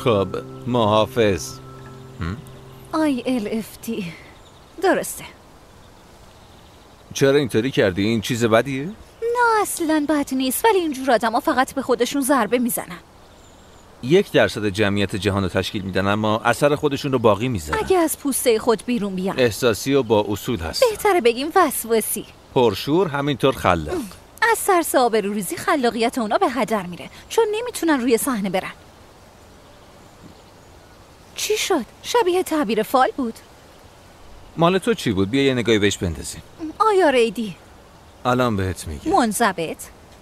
خب محافظ. ILFT. درسته. چرا اینطوری کردی؟ این چیز بدیه؟ نه اصلا بد نیست، ولی اینجور آدم ها فقط به خودشون ضربه میزنن. 1% جمعیت جهان رو تشکیل میدن، اما اثر خودشون رو باقی میزنن. اگه از پوسته خود بیرون بیان. احساسی و با اصول هست. بهتره بگیم وسواسی. پرشور، همینطور خلاق. از ترس آبروریزی خلاقیت اونا به هدر میره، چون نمیتونن روی صحنه برن. چی شد؟ شبیه تعبیر فال بود. مال تو چی بود؟ بیا یه نگاهی بهش بندازیم. RAD. الان بهت میگم. منضبط،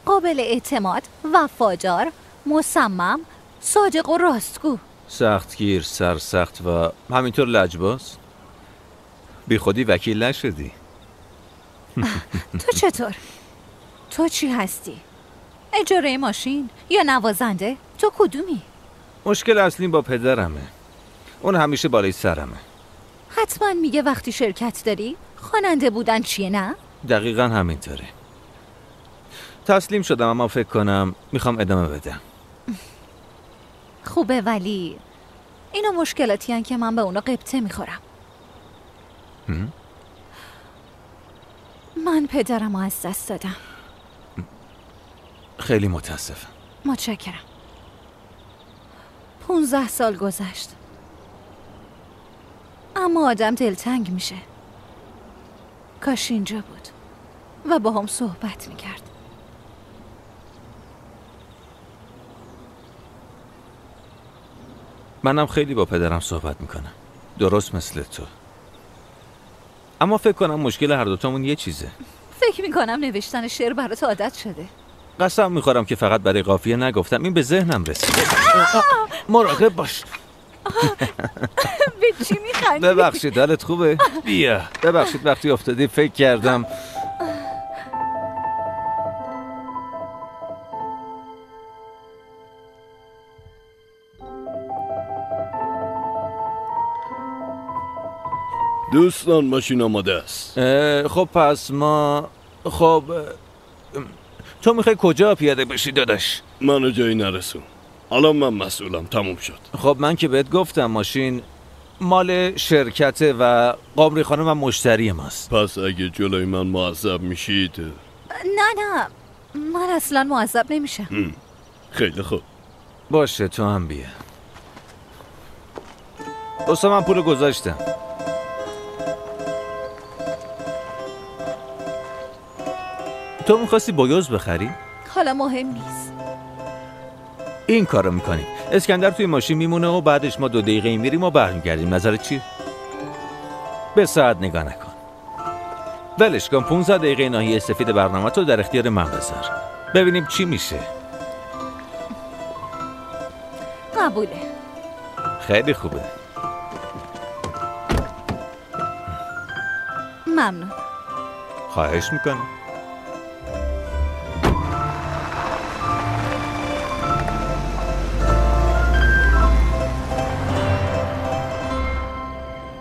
قابل اعتماد، وفادار، مصمم، صادق و راستگو. سختگیر، سرسخت و همینطور لجباز. بی خودی وکیل نشدی. تو چطور؟ تو چی هستی؟ اجاره ماشین یا نوازنده؟ تو کدومی؟ مشکل اصلی با پدرمه. اون همیشه بالای سرمه. حتما میگه وقتی شرکت داری خواننده بودن چیه، نه؟ دقیقا همینطوره. تسلیم شدم، اما فکر کنم میخوام ادامه بدم. خوبه، ولی اینا مشکلاتی هن که من به اونا قبطه میخورم. من پدرم رو از دست دادم. خیلی متاسفم. متشکرم. 15 سال گذشت، اما آدم دلتنگ میشه. کاش اینجا بود و با هم صحبت میکرد. منم خیلی با پدرم صحبت میکنم، درست مثل تو. اما فکر کنم مشکل هر دوتامون یه چیزه. فکر میکنم نوشتن شعر برات عادت شده. قسم میخورم که فقط برای قافیه نگفتم، این به ذهنم رسید. مراقب باش. به چی میخندی؟ ببخشید، حالت خوبه؟ بیا. ببخشید وقتی افتادی فکر کردم دوستان ماشین آماده است. خب پس ما تو میخوای کجا پیاده بشی داداش؟ منو جایی نرسون، الان من مسئولم، تموم شد. خب من که بهت گفتم ماشین مال شرکته و قمری خانم و مشتری ماست. پس اگه جلوی من معذب میشید؟ نه من اصلا معذب نمیشم. خیلی خوب. باشه تو هم بیا. دوستا من پول گذاشتم. تو میخواستی بویوز بخری؟ حالا مهم نیست. این کارو میکنیم. اسکندر توی ماشین میمونه و بعدش ما 2 دقیقه میریم و برمیگردیم. نظرت چیه؟ به ساعت نگاه نکن. ولش کن. 15 دقیقه ناحیه سفید برنامه تو در اختیار من بذار. ببینیم چی میشه. قبوله. خیلی خوبه. ممنون. خواهش میکنم.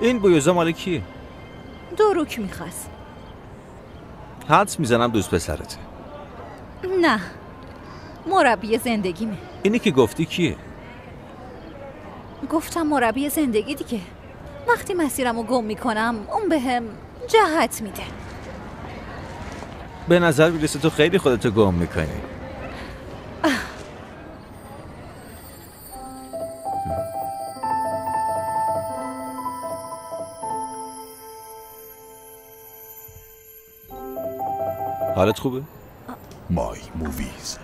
این بویوزا مال کیه؟ دروک میخواست. حدس میزنم دوست پسرته. نه، مربی زندگیمه. اینی که گفتی کیه؟ گفتم مربی زندگی دیگه. وقتی مسیرمو گم میکنم اون بهم جهت میده. به نظر میرسه تو خیلی خودتو گم میکنی. حالت خوبه؟ مای موویز.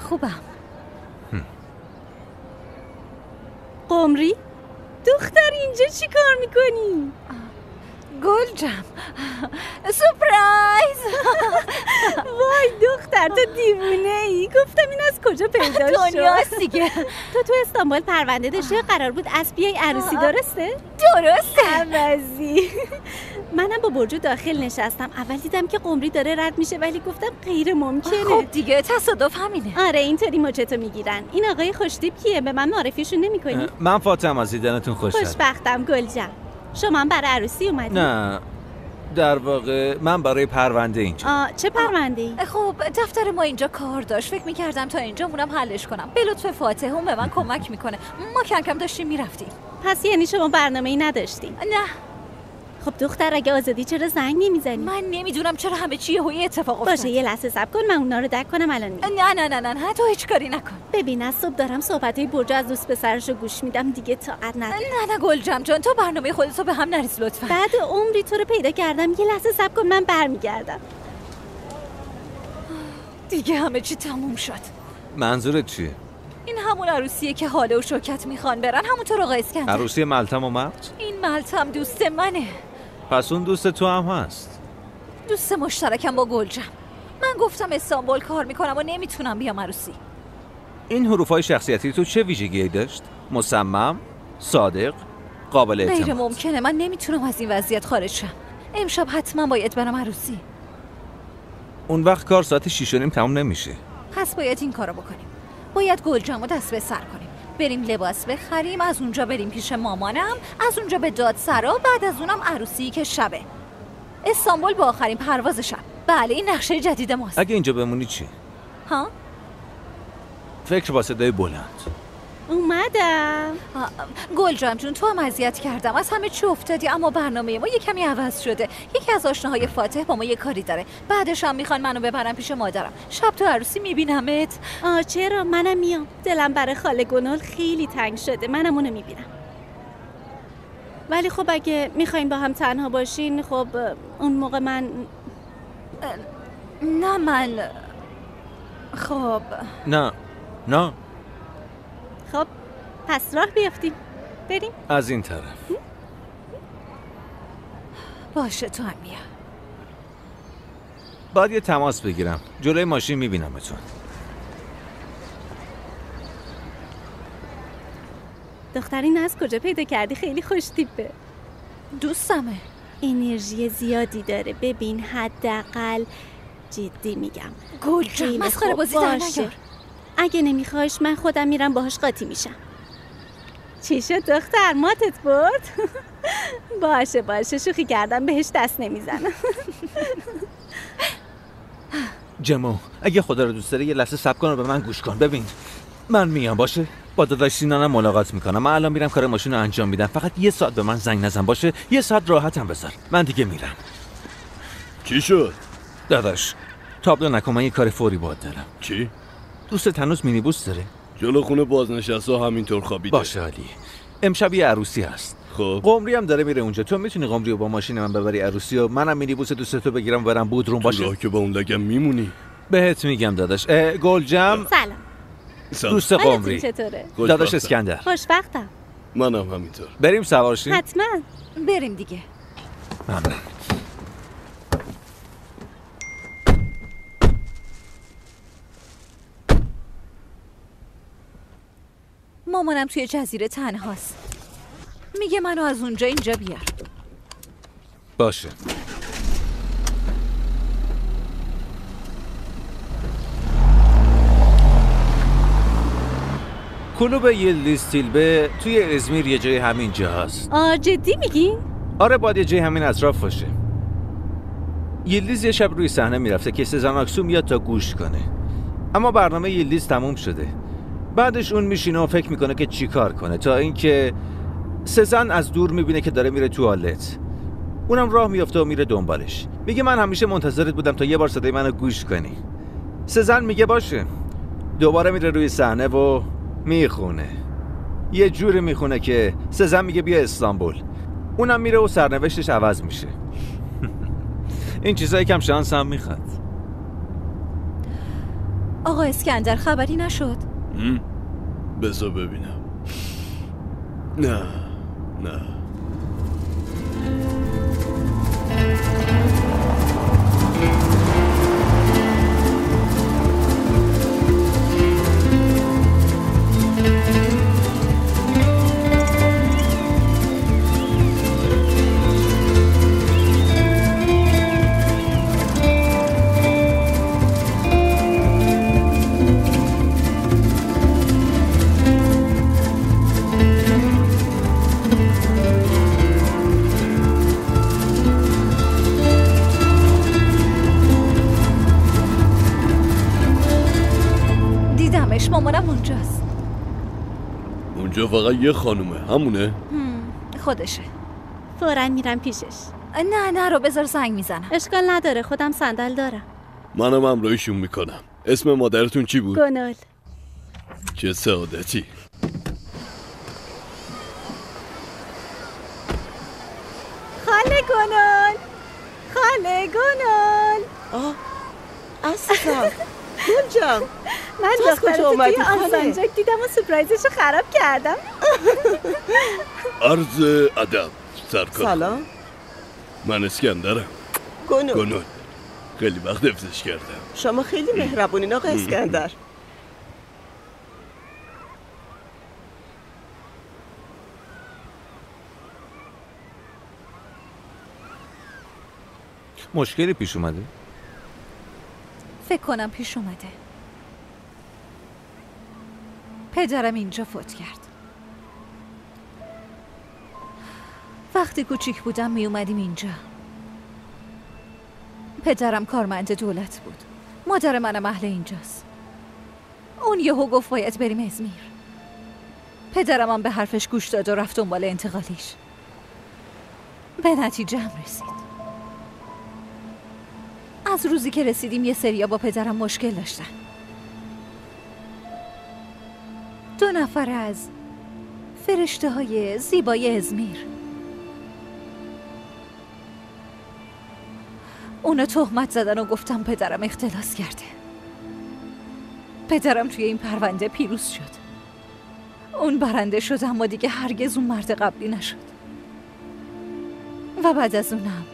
خوبم. قمری؟ دختر اینجا چی کار میکنی؟ گلجم سپرایز. وای دختر تو دیوونه ای. گفتم این از کجا پیدا شد؟ دنیاست دیگه. تو استانبول پرونده داشتی یا قرار بود از بیای عروسی درسته؟ درسته. عوضی. منم با برجو داخل نشستم. اول دیدم که قمری داره رد میشه ولی گفتم غیر ممکنه. خب دیگه تصادف همینه. آره اینطوری مچتو میگیرن. این آقای خوشتیپ کیه؟ به من معرفیشون نمیکنی؟ من فاطمه، از دیدنتون خوشحالم. خوشبختم گلجم. شما هم برای عروسی اومدی؟ نه در واقع من برای پرونده اینجا. چه پرونده‌ای؟ خب دفتر ما اینجا کار داشت. فکر می‌کردم تا اینجا مونم حلش کنم. به لطف فاتح اون به من کمک میکنه. ما کم کم داشتیم میرفتیم. پس یعنی شما برنامه‌ای نداشتین؟ نه. خب دختر اگه آزادی چرا زنگ نمیزنی؟ من نمیدونم چرا همه چی یهویی اتفاق افتاد. باشه یه لحظه صبر کن، من اونا رو دک کنم الان. نه تو هیچ کاری نکن. ببین از صبح دارم صحبتای برج از دوست پسرشو گوش میدم دیگه، طاقت ندارم. نه گلجم جان، تو برنامه خودتو به هم نریز لطفا. بعد عمری تو رو پیدا کردم. یه لحظه صبر کن من برمیگردم. دیگه همه چی تموم شد. منظورت چیه؟ این همون عروسیه که حاله و شوکت میخوان برن، همونطور آقا اسکندر. عروسی ملتم و مرد؟ این ملتم دوست منه. پس اون دوست تو هم هست؟ دوست مشترکم با گلجم. من گفتم استانبول کار میکنم و نمیتونم بیام عروسی. این حروفای شخصیتی تو چه ویژگی داشت؟ مصمم، صادق، قابل اعتماد. غیر ممکنه، من نمیتونم از این وضعیت خارج شم. امشب حتما باید برم عروسی. اون وقت کار ساعت 6:30 تموم نمیشه. پس باید این کارو بکنیم. باید گلجمو دست به سر کنیم. بریم لباس بخریم، از اونجا بریم پیش مامانم، از اونجا به دادسرا، بعد از اونم عروسی که شبه. استانبول با آخرین پرواز شب. بله این نقشه جدید ماست. اگه اینجا بمونی چی؟ ها؟ فکر با صدای بلند. اومدم. گلجم جون تو هم اذیت کردم، از همه چی افتادی، اما برنامه ما یه کمی عوض شده. یکی از آشناهای فاتح با ما یه کاری داره، بعدش هم میخوان منو ببرن پیش مادرم. شب تو عروسی میبینمت. چرا؟ منم میام. دلم برای خاله گنال خیلی تنگ شده. منم اونو میبینم. ولی خب اگه میخواین با هم تنها باشین، خب اون موقع من خب نه خب پس راه بیافتیم. بریم. از این طرف. باشه تو هم بیا. باید یه تماس بگیرم. جلوی ماشین میبینمتون. دخترین از کجا پیدا کردی؟ خیلی خوش تیپه. دوستمه. انرژی زیادی داره. ببین حداقل جدی میگم. گلجم مسخره بازی در نیار. اگه نمیخوایش من خودم میرم باهاش قاطی میشم. چی شد دختر؟ ماتت برد؟ باشه شوخی کردم، بهش دست نمیزنم. جمو اگه خدا رو دوست داری یه لحظه صبر کن و به من گوش کن. ببین من میام باشه، با داداش سینانم ملاقات میکنم. من الان میرم کار ماشین رو انجام میدم. فقط یه ساعت به من زنگ نزن باشه، یه ساعت راحتم بذار. من دیگه میرم. چی شد؟ داداش تابلو نکن، من یه کار فوری باید دارم. چی؟ دوستت هنوز مینیبوس داره؟ جلو خونه بازنشسته همینطور خوابیده. باشه علی، امشب یه عروسی هست. خب قمری هم داره میره اونجا. تو میتونی قمری رو با ماشین من ببری عروسی و منم مینیبوس دوستتو بگیرم و برم بودروم باشه؟ تو راه که با اون لگم میمونی. بهت میگم داداش. گلجم سلام. دوست قمری. چطوره؟ داداش اسکندر. خوشبختم. منم همینطور. بریم سوار شیم؟ حتما. بریم دیگه. ممنون. مامانم توی جزیره تنهاست. میگه منو از اونجا اینجا بیار. باشه. کلوب یلدیز تیلبه توی ازمیر یه جای همین جا هست. جدی میگی؟ آره باید یه جای همین اطراف باشه. یلدیز یه شب روی صحنه میرفته که سزن آکسو میاد تا گوش کنه. اما برنامه یلدیز تموم شده. بعدش اون میشینه و فکر میکنه که چی کار کنه، تا اینکه سزن از دور میبینه که داره میره توالت. اونم راه میفته و میره دنبالش. میگه من همیشه منتظرت بودم تا یه بار صدای منو گوش کنی. سزن میگه باشه. دوباره میره روی صحنه و میخونه. یه جوری میخونه که سزن میگه بیا استانبول. اونم میره و سرنوشتش عوض میشه. این چیزایی کم شانس هم میخواد. آقا اسکندر خبری نشد؟ بذار ببینم. نه مامانم اونجاست. اونجا فقط یه خانومه، همونه؟ خودشه. فوراً میرم پیشش. نه رو بذار زنگ میزنم. اشکال نداره، خودم صندل دارم. منم همراهیشون میکنم. اسم مادرتون چی بود؟ گنول. چه سعادتی. خاله گنول. عزیزم گلجم، من دخترتو توی آسانجاک دیدم و سپرایزشو خراب کردم. عرض ادب سرکار. سلام، من اسکندرم. گنول. خیلی وقت حفظش کردم. شما خیلی مهربونین آقا اسکندر. مشکلی پیش اومده؟ فکر کنم پیش اومده. پدرم اینجا فوت کرد. وقتی کوچیک بودم می اومدیم اینجا. پدرم کارمند دولت بود. مادر منم اهل اینجاست. اون یهو گفت باید بریم ازمیر. پدرم هم به حرفش گوش داد و رفت دنبال انتقالیش. به نتیجه هم رسید. از روزی که رسیدیم یه سریا با پدرم مشکل داشتن. 2 نفر از فرشته های زیبای ازمیر اونا تهمت زدن و گفتم پدرم اختلاس کرده. پدرم توی این پرونده پیروز شد. اون برنده شد، اما دیگه هرگز اون مرد قبلی نشد. و بعد از اونم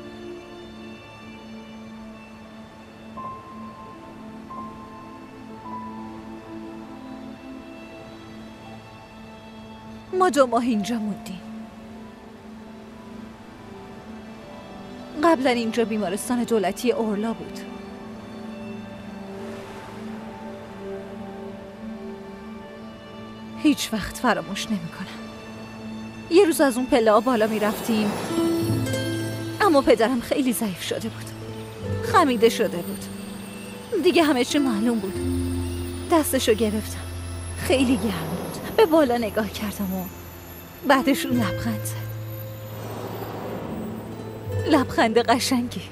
ما 2 ماه اینجا موندیم. قبلا اینجا بیمارستان دولتی اورلا بود. هیچ وقت فراموش نمی‌کنم. یه روز از اون پله‌ها بالا می‌رفتیم، اما پدرم خیلی ضعیف شده بود. خمیده شده بود. دیگه همه چی معلوم بود. دستشو گرفتم. خیلی گرم بود. به بالا نگاه کردم و بعدش اون لبخند زد. لبخند قشنگی.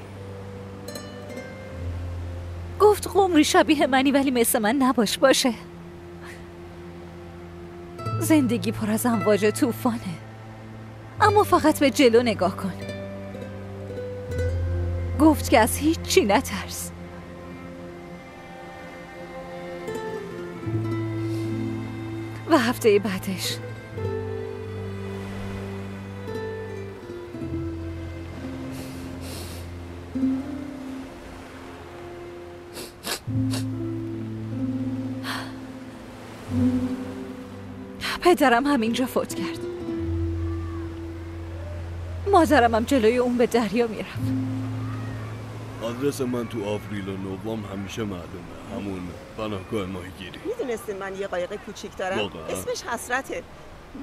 گفت قمری شبیه منی ولی مثل من نباش. باشه. زندگی پر از امواج طوفانه، اما فقط به جلو نگاه کن. گفت که از هیچ چی نترس. و هفته بعدش پدرم همینجا فوت کرد. مادرم هم جلوی اون به دریا میرفت. آدرس من تو آوریل و نوام همیشه معلومه، همون پناهگاه ماهیگیری. میدونستی من یه قایق کوچیک دارم؟ واقعا؟ اسمش حسرته.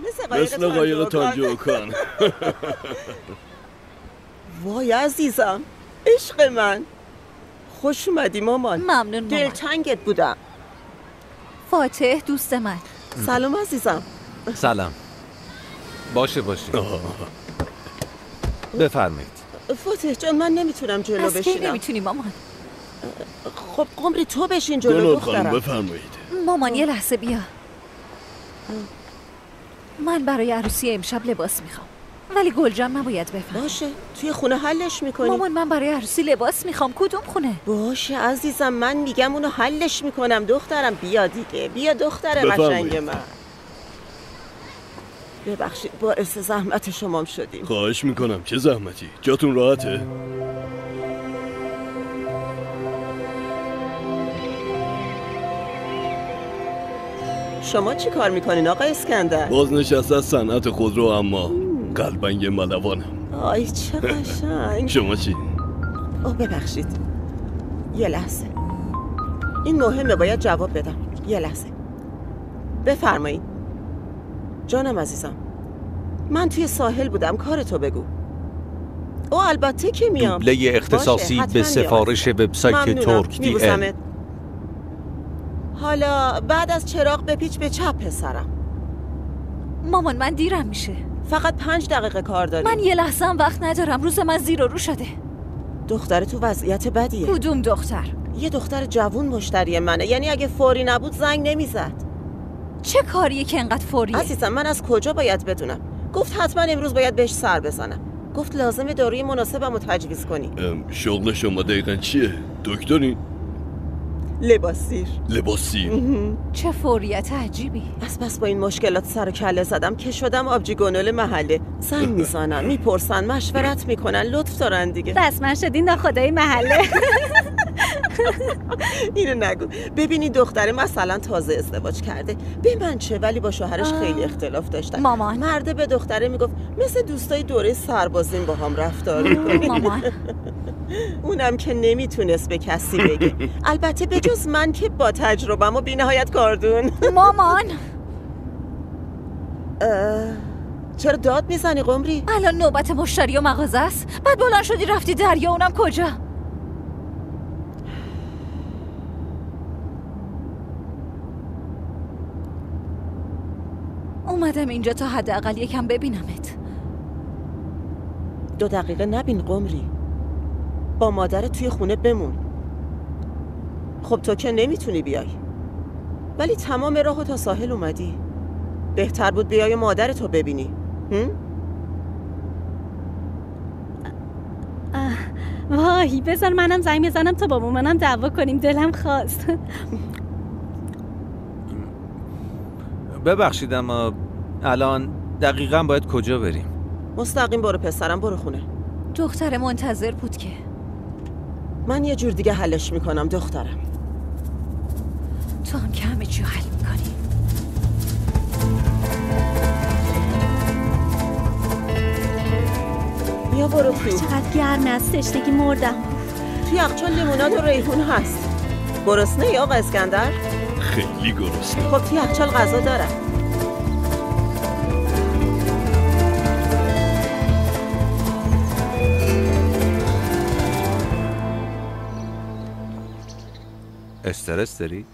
مثل قایق تانجوکان. وای عزیزم، عشق من، خوش اومدی مامان. ممنون مامان. دلتنگت بودم. فاتح دوست من. سلام عزیزم. سلام. باشه بفرمایید. فاتح جان من نمیتونم جلو از بشینم. کی نمیتونی مامان؟ خب قمری تو بشین جلو دخترم. بفرمایید. مامان یه لحظه بیا. من برای عروسی امشب لباس میخوام، ولی گلجان نباید بفهم. باشه توی خونه حلش میکنی. مامان من برای عروسی لباس میخوام. کدوم خونه؟ باشه عزیزم من میگم اونو حلش میکنم. دخترم بیا دیگه، بیا دختر قشنگ من. ببخشید باعث زحمت شمام شدیم. خواهش میکنم، چه زحمتی، جاتون راحته؟ شما چی کار میکنین آقا اسکندر؟ بازنشسته از صنعت خودرو، اما قلباً یه ملوانم. آی چه قشنگ. شما چی؟ ببخشید یه لحظه، این مهمه باید جواب بدم. یه لحظه بفرمایید. جانم عزیزم من توی ساحل بودم، کارتو بگو. البته که میام. دوبله اختصاصی به سفارش وبسایت ترک دی ال. حالا بعد از چراغ بپیچ به چپ پسرم. مامان من دیرم میشه. فقط 5 دقیقه کار داری. من یه لحظه هم وقت ندارم. روز من زیر و رو شده. دختر تو وضعیت بدیه. کدوم دختر؟ یه دختر جوون مشتری منه، یعنی اگه فوری نبود زنگ نمیزد. چه کاریه که انقدر فوریه؟ عزیزم من از کجا باید بدونم؟ گفت حتما امروز باید بهش سر بزنم. گفت لازمه داروی مناسبمو تجویز کنی. شغل شما دقیقاً چیه؟ دکترین؟ لباسیر. چه فوریت عجیبی. بس با این مشکلات سر و کله زدم که شدم آبجی گنول محله. زنگ میزنن، میپرسن، مشورت میکنن، لطف دارن دیگه. رسما شدین ناخدای محله. اینو نگو. ببینی دختره مثلا تازه ازدواج کرده، به من چه، ولی با شوهرش خیلی اختلاف داشتن. مامان مرده به دختره میگفت مثل دوستای دوره سربازیم با هم رفتار میکنی. مامان اونم که نمیتونست به کسی بگه، البته به جز من که با تجربه‌ام و بی‌نهایت کاردون. مامان چرا داد میزنی قمری؟ الان نوبت مشتری و مغازه است. بعد بلند شدی رفتی دریا، اونم کجا؟ اومدم اینجا تا حداقل یکم ببینمت. 2 دقیقه نبین قمری، با مادرت توی خونه بمون. خب تو که نمیتونی بیای، ولی تمام راهو تا ساحل اومدی. بهتر بود بیای مادرتو ببینی. وای بذار منم زنگ بزنم تا با مامانم دعوا کنیم، دلم خواست. ببخشید اما الان دقیقاً باید کجا بریم؟ مستقیم برو پسرم، برو خونه. دختر منتظر بود که من یه جور دیگه حلش میکنم دخترم. تو هم که همه چی حل میکنی. یا برو تو. چقدر گرمه، از تشنگی مردم. توی یخچال لیموناد و ریحون هست. گرسنه یا آقا اسکندر؟ خیلی گرسنه. خب توی یخچال غذا دارم. استرس داری؟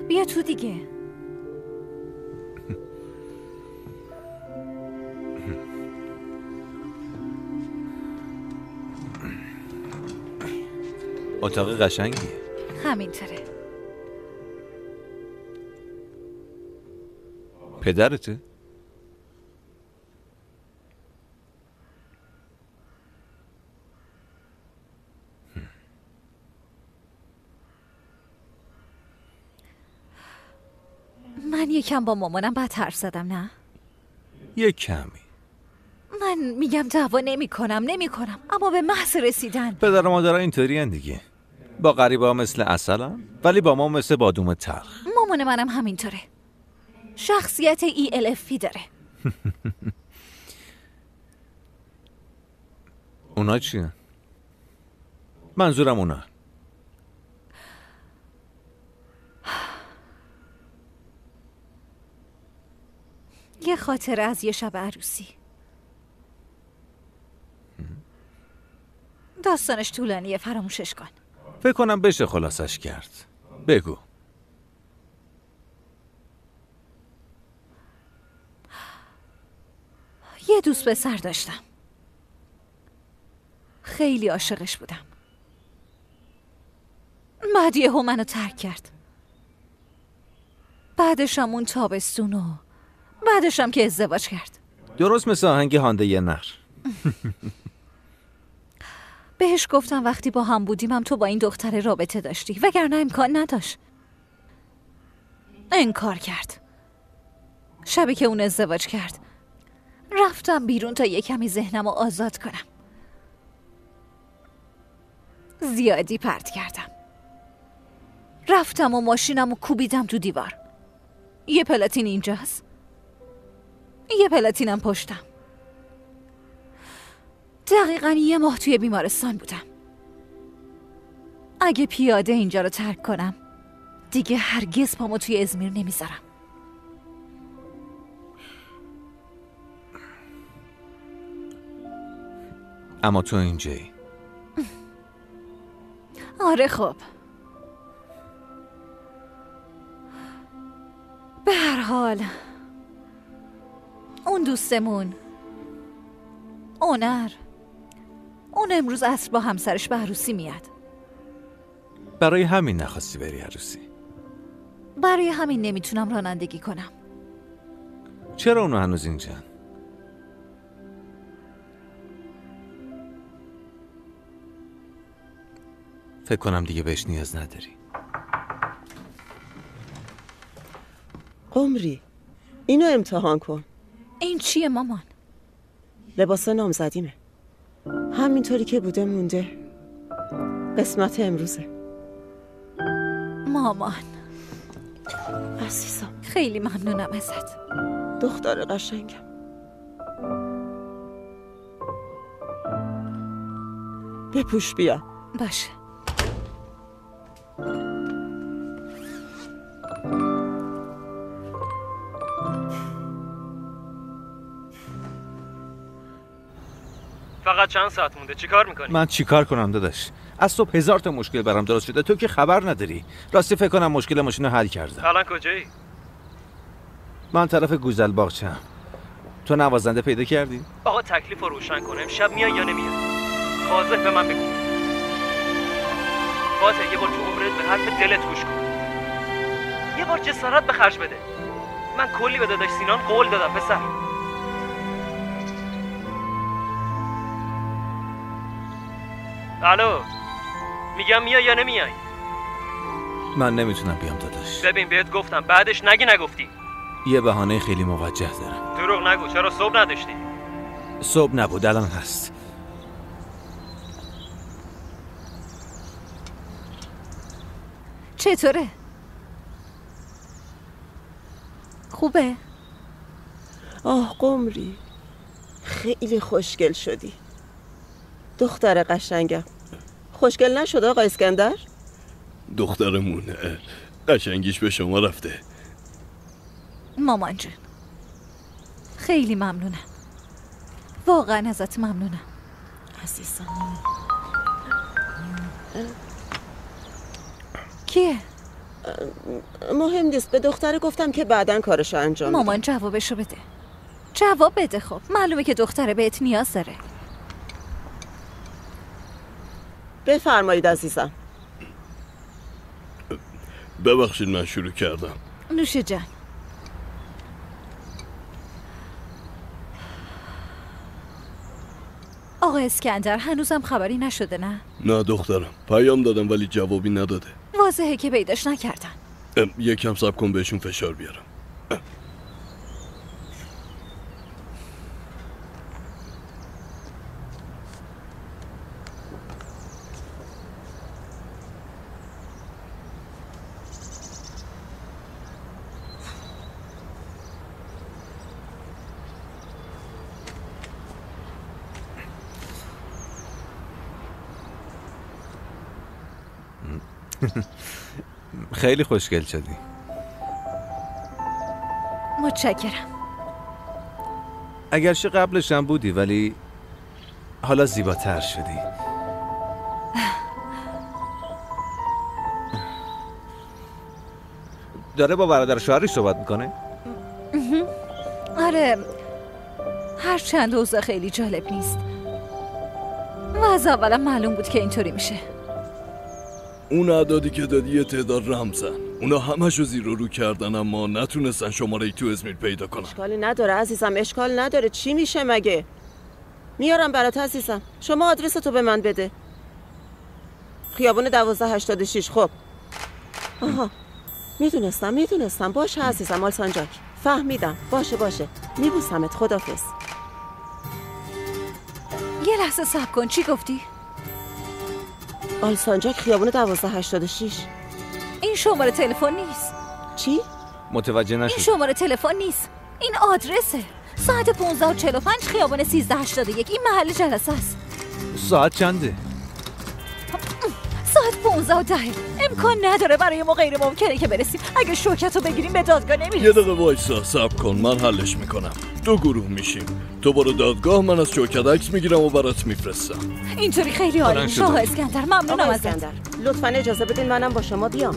بیا تو دیگه. اتاق قشنگیه. همینطوره. پدرته؟ من یکم با مامانم بد حرف زدم نه؟ یک کمی. من میگم دعوا نمی کنم اما به محض رسیدن پدر و مادرها اینطوری هن دیگه. با غریبه ها مثل عسلن ولی با ما مثل بادوم تلخ. مامان منم همینطوره. شخصیت ELFP داره. اونا چیه؟ منظورم اونا. یه خاطره از یه شب عروسی. داستانش طولانیه، فراموشش کن. فکر کنم بشه خلاصش کرد. بگو. یه دوست پسر داشتم. خیلی عاشقش بودم. بعد یهو منو ترک کرد. بعدشم اون تابستون و بعدشم که ازدواج کرد. درست مثل آهنگ هانده یه نر. بهش گفتم وقتی با هم بودیم هم تو با این دختر رابطه داشتی، وگرنه امکان نداشت. انکار کرد. شبی که اون ازدواج کرد رفتم بیرون تا یه کمی ذهنمو آزاد کنم. زیادی پرت کردم. رفتم و ماشینمو کوبیدم تو دیوار. یه پلاتین اینجاست، یه پلاتینم پشتم. دقیقاً 1 ماه توی بیمارستان بودم. اگه پیاده اینجا رو ترک کنم دیگه هرگز پامو توی ازمیر نمیذارم. اما تو اینجایی. آره خب. به هر حال اون دوستمون اونر، اون امروز عصر با همسرش به عروسی میاد. برای همین نخواستی بری عروسی؟ برای همین نمیتونم رانندگی کنم. چرا اونو هنوز اینجا؟ فکر کنم دیگه بهش نیاز نداری. قمری اینو امتحان کن. این چیه مامان؟ لباس نامزدیمه. همینطوری که بوده مونده. قسمت امروزه. مامان عزیزم خیلی ممنونم ازت. دختر قشنگم. بپوش بیا. باشه. فقط چند ساعت مونده، چیکار میکنی؟ من چیکار کنم داداش؟ از صبح 1000 تا مشکل برام درست شده، تو که خبر نداری. راستی فکر کنم مشکل ماشین رو حل کردم. الان کجایی؟ من طرف گوزل باغچه‌ام. تو نوازنده پیدا کردی؟ آقا تکلیف رو روشن کن، امشب میای یا نمیای؟ واضح به من بگو. فاتح یه بار تو عمرت به حرف دلت گوش کن. یه بار جسارت به خرج بده. من کلی به داداش سینان قول دادم پسر. الو، میگم میای یا نمیای؟ من نمیتونم بیام داداش. ببین بهت گفتم بعدش نگفتی. یه بهانه خیلی موجه دارم. دروغ نگو، چرا صبح نداشتی؟ صبح نبود، الان هست. چطوره؟ خوبه؟ آه قمری، خیلی خوشگل شدی. دختر قشنگم. خوشگل نشد آقا اسکندر؟ دخترمون قشنگیش به شما رفته. مامان جون خیلی ممنونم، واقعا ازت ممنونم عزیزم. کیه؟ مهم نیست، به دختره گفتم که بعداً کارشو انجام میدم. مامان جوابشو بده. جواب بده. خب معلومه که دختره بهت نیاز داره. بفرمایید عزیزم. ببخشید من شروع کردم. نوش جان. آقا اسکندر هنوزم خبری نشده نه؟ نه دخترم، پیام دادم ولی جوابی نداده. واضحه که پیداش نکردن. یکم صبر کن بهشون فشار بیارم. خیلی خوشگل شدی. متشکرم. اگرچه قبلش هم بودی ولی حالا زیباتر شدی. داره با برادر شوهرش صحبت میکنه؟ آره، هر چند اوضاع خیلی جالب نیست و از اولم معلوم بود که اینطوری میشه. اون اعدادی که دادی یه تعداد رمزن، اونا همشو زیر و رو کردن اما نتونستن شماره تو ازمیر پیدا کنن. اشکالی نداره عزیزم، اشکال نداره. چی میشه مگه؟ میارم برات عزیزم. شما آدرس تو به من بده. خیابون 1286. خب آها میدونستم. باشه عزیزم آلسانجاک، فهمیدم. باشه میبوسمت. خدافظ. یه لحظه صبر کن. چی گفتی؟ آلسانجاک خیابون 1286. این شماره تلفن نیست. چی؟ متوجه نشد. این شماره تلفن نیست، این آدرسه. ساعت 15:45 خیابان 1381. این محل جلسه است. ساعت چنده؟ ساعت 15:10. امکان نداره برای ما غیر ممکنه که برسیم. اگه شوکت رو بگیریم به دادگاه نمیرسیم. یه دقیقه وایسا، صبر کن، من حلش میکنم. 2 گروه میشیم، تو برو دادگاه، من از شوکت عکس میگیرم و برات میفرستم. اینطوری خیلی عالی میشه آقا اسکندر. ممنونم ازت. لطفاً اجازه بدین منم با شما بیام.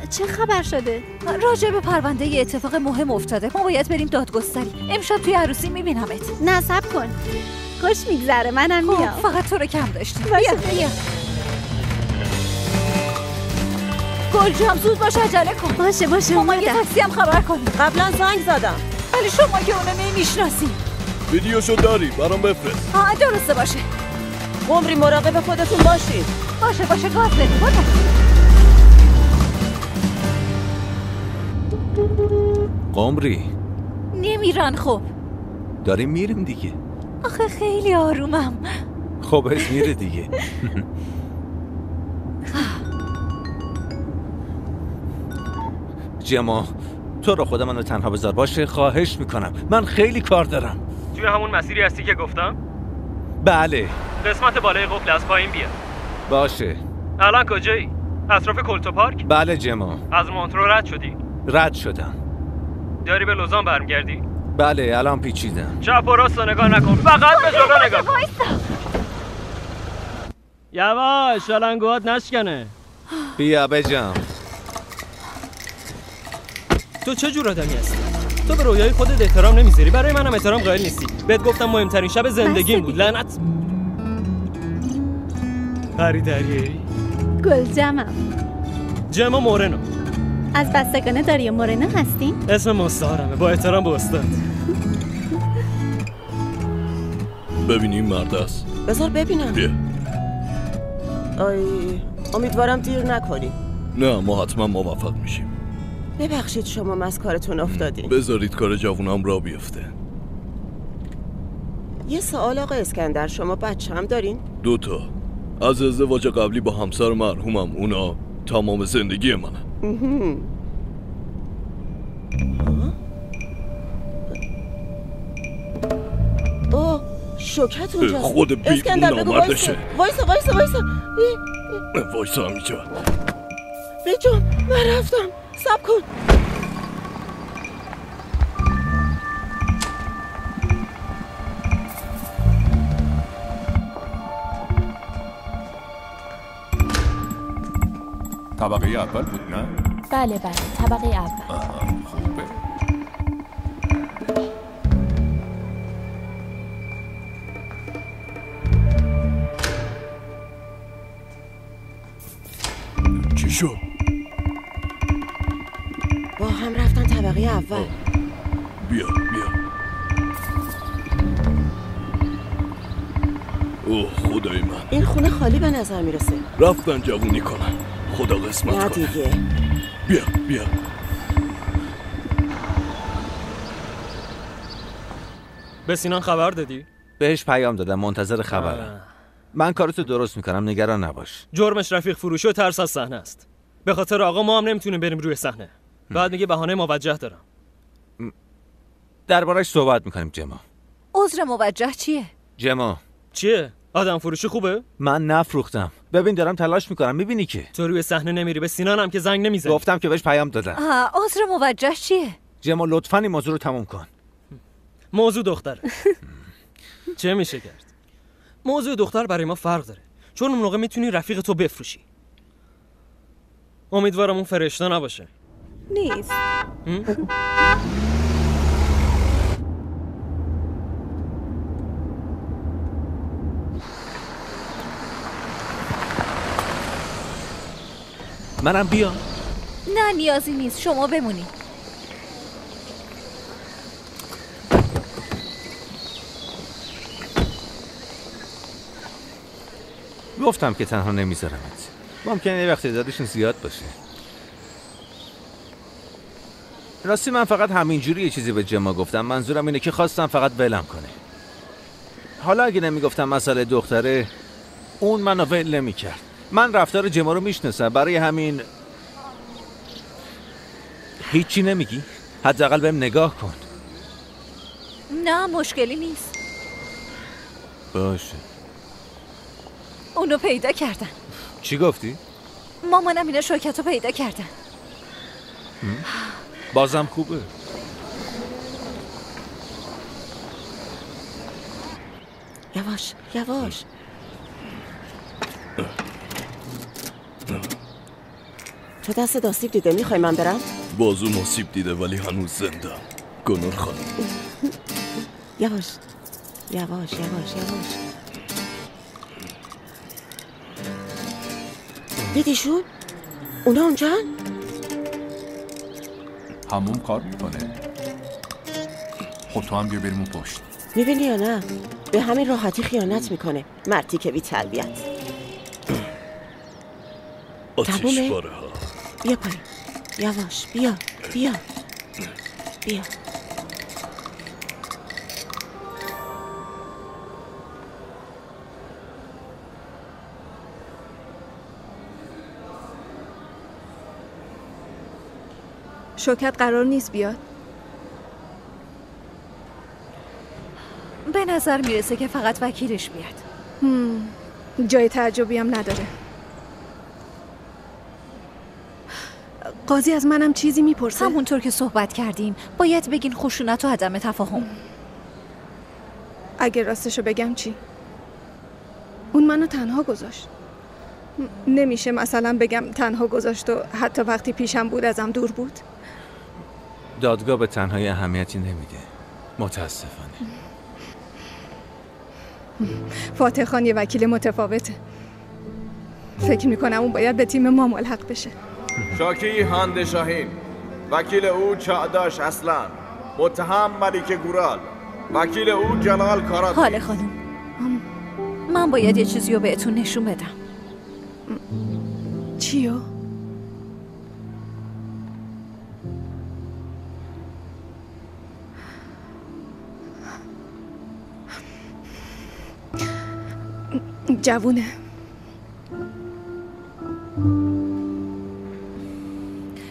چه خبر شده؟ راجع به پرونده یه اتفاق مهم افتاده. ما باید بریم دادگستری. امشب توی عروسی میبینمت. نه صبر کن، خوش میگذره. منم میام. فقط تو رو کم داشتیم. بیا. گل جام زود باش، عجله کن. باشه ماما یه تاکسی هم خبر کنیم. قبلا زنگ زدم ولی شما که اونو نمیشناسی. ویدیوشو داری؟ برام بفرست. درسته باشه. قمری مراقب خودتون باشید. باشه گاز بده. برو. قمری نمیرن. خب داریم میریم دیگه. آخه خیلی آرومم. خب اس میره دیگه. جما تو رو خدا منو تنها بذار. باشه خواهش میکنم، من خیلی کار دارم. توی همون مسیری هستی که گفتم؟ بله. قسمت بالای قفل از پایین بیا. باشه. الان کجایی؟ اطراف کلتو پارک؟ بله جما. از مونترو رد شدی؟ رد شدم. داری به لوزان برمیگردی؟ بله الان پیچیدم. چپ و راست نگاه نکن، فقط به جلو نگاه کن. یواش شلنگوات نشکنه. بیا بجام. تو چه جور آدمی هستی؟ تو به رویای خودت احترام نمیذاری، برای منم احترام قائل نیستی. بهت گفتم مهمترین شب زندگیم بود. لعنت. پری دریایی گلجمم. جما مورنو. از بستگان داریو مورنو هستین؟ اسم مستعارمه. با احترام به استاد. ببینیم مرد است. بذار ببینم. بیا. آی امیدوارم دیر نکنی. نه ما حتما موفق میشیم. ببخشید شما از کارتون افتادین. بذارید کار جوونم را بیفته. یه سوال آقا اسکندر، شما بچه هم دارین؟ 2 تا. از ازدواج قبلی با همسر مرحومم، اونا تمام زندگی منه. اوه شوکت اونجاست. خود بی اسکندر بگو نامردشه. وایسا. وایسا همینجا. بجام من رفتم. صبر کن. طبقه اول بود نه؟ بله طبقه اول. خوبه. چی شد؟ با هم رفتن طبقه اول. بیا اوه خدای من، این خونه خالی به نظر میرسه. رفتن جوونی کنن. خدا قسمت کنه. نه دیگه. بیا به سینان خبر دادی؟ بهش پیام دادم، منتظر خبرم. من کارتو درست میکنم، نگران نباش. جرمش رفیق فروشی و ترس از صحنه است. به خاطر آقا ما هم نمیتونیم بریم روی صحنه. بعد میگه بهانه موجه دارم. دربارش صحبت میکنیم. جما عذر موجه چیه؟ جما چیه؟ آدم فروشی خوبه؟ من نفروختم. ببین دارم تلاش میکنم، میبینی که تو روی صحنه نمیری. به سینان هم که زنگ نمیزنی. گفتم که بهش پیام دادم. عذر موجه چیه؟ جما لطفاً این موضوع رو تموم کن. موضوع دختره. چه میشه کرد؟ موضوع دختر برای ما فرق داره، چون اون موقع میتونی رفیق تو بفروشی. امیدوارم اون فرشته نباشه. نیست. منم بیام؟ نه نیازی نیست، شما بمونی. گفتم که تنها نمیذارمت. ممکنه یه وقت تعدادشون زیاد باشه. راستی من فقط همینجوری یه چیزی به جما گفتم. منظورم اینه که خواستم فقط ولم کنه. حالا اگه نمیگفتم مسئله دختره، اون منو ول نمیکرد. من رفتار جما رو میشناسم، برای همین هیچی نمیگی؟ حداقل بهم نگاه کن. نه مشکلی نیست. باشه. اونو پیدا کردن. چی گفتی؟ مامانم اینا شوکت رو پیدا کردن. بازم خوبه. یواش. تو دست آسیب دیده، میخوای من برم؟ بازوم آسیب دیده ولی هنوز زنده. گنور خانم. یواش. دیدیشون؟ اونا اونجا؟ همون کار میکنه. خود تو هم بیا بریم اون پشت. میبینی یا نه؟ به همین راحتی خیانت میکنه. مردی که بی تربیت. آتیش باره ها. بیا پایین. یواش بیا. شوکت قرار نیست بیاد؟ به نظر میرسه که فقط وکیلش بیاد. جای تعجبی هم نداره. قاضی از منم چیزی میپرسه؟ همونطور که صحبت کردیم باید بگین خشونت و عدم تفاهم. اگه راستشو بگم چی؟ اون منو تنها گذاشت. نمیشه مثلا بگم تنها گذاشت و حتی وقتی پیشم بود ازم دور بود؟ دادگاه به تنهایی اهمیتی نمیده، متاسفانه. فاتح خان یه وکیل متفاوته. فکر میکنم اون باید به تیم ما ملحق بشه. شاکی هند شاهین، وکیل او چاداش اصلان، متهم ملیک گورال، وکیل او جلال کارات. حاله خانم، من باید یه چیزی رو بهتون نشون بدم. چیو؟ جوونه.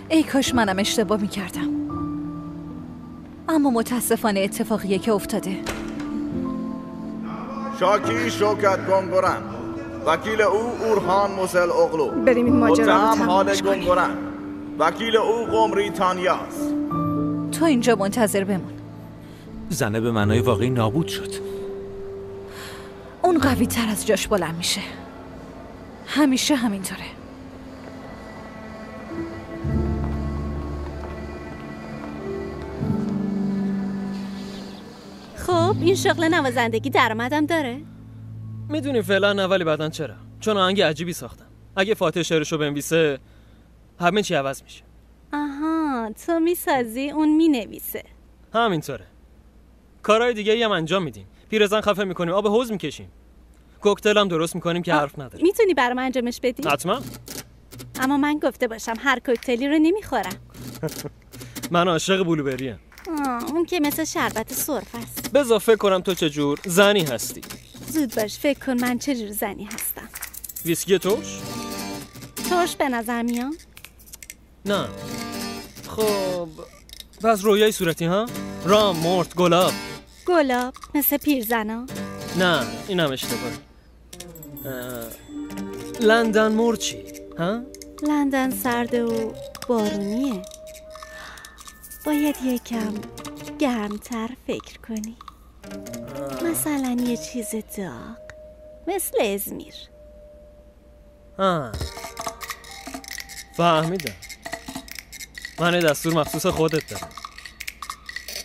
ای کاش منم اشتباه میکردم، اما متاسفانه اتفاقیه که افتاده. شاکی شوکت گنگورن، وکیل او اورهان موسل اغلو. بریم این ماجرا رو تمامش کنیم. گنگورن، وکیل او قمری تانیاس. تو اینجا منتظر بمون. زنه به معنای واقعی نابود شد. اون قوی تر از جاش بلند میشه. همیشه همینطوره. خب این شغل نوازندگی درآمدم داره؟ میدونی فعلا نه، ولی بعدن چرا؟ چون آهنگ عجیبی ساختم. اگه فاتح شعرشو بنویسه همه چی عوض میشه. آها، تو میسازی اون مینویسه. همینطوره. کارهای دیگه هم انجام میدیم. پیرزن خفه میکنیم، آب حوض میکشیم. کوکتل هم درست میکنیم که حرف نداره. میتونی برام انجامش بدی؟ حتما. اما من گفته باشم هر کوکتلی رو نمیخورم. من عاشق بلوبری ام. اون که مثل شربت سرخ است. بذار فکر کنم تو چه جور زنی هستی. زود باش فکر کن من چه جور زنی هستم. ویسکی ترش؟ ترش به نظر میاد؟ نه. خب پس رویای صورتی ها؟ رام، مرد، گلاب. گلاب مثل پیرزنا؟ نه این هم اشتباه. لندن مرچی ها؟ لندن سرده و بارونیه. باید یکم گرمتر فکر کنی. مثلا یه چیز داغ مثل ازمیر. فهمیدم. من دستور مخصوص خودت دارم.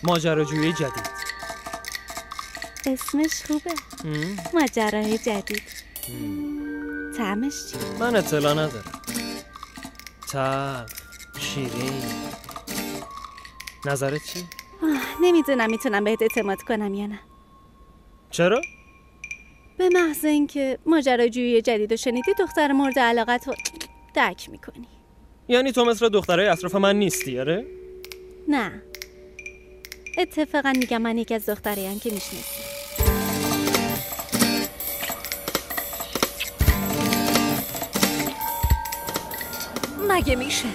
ماجراجویی جدید. اسمش خوبه. ماجرای جدید. طعمش چی؟ من اطلاع ندارم. تلخ، شیرین. نظرت چی؟ نمیدونم میتونم بهت اعتماد کنم یا نه. چرا؟ به محض اینکه ماجراجویی جدید رو شنیدی دختر مورد علاقت رو درک میکنی. یعنی تو مثل دخترای اطراف من نیستی، آره؟ نه، اتفاقا میگم من یکی از دختریم که میشناسی. مگه میشه؟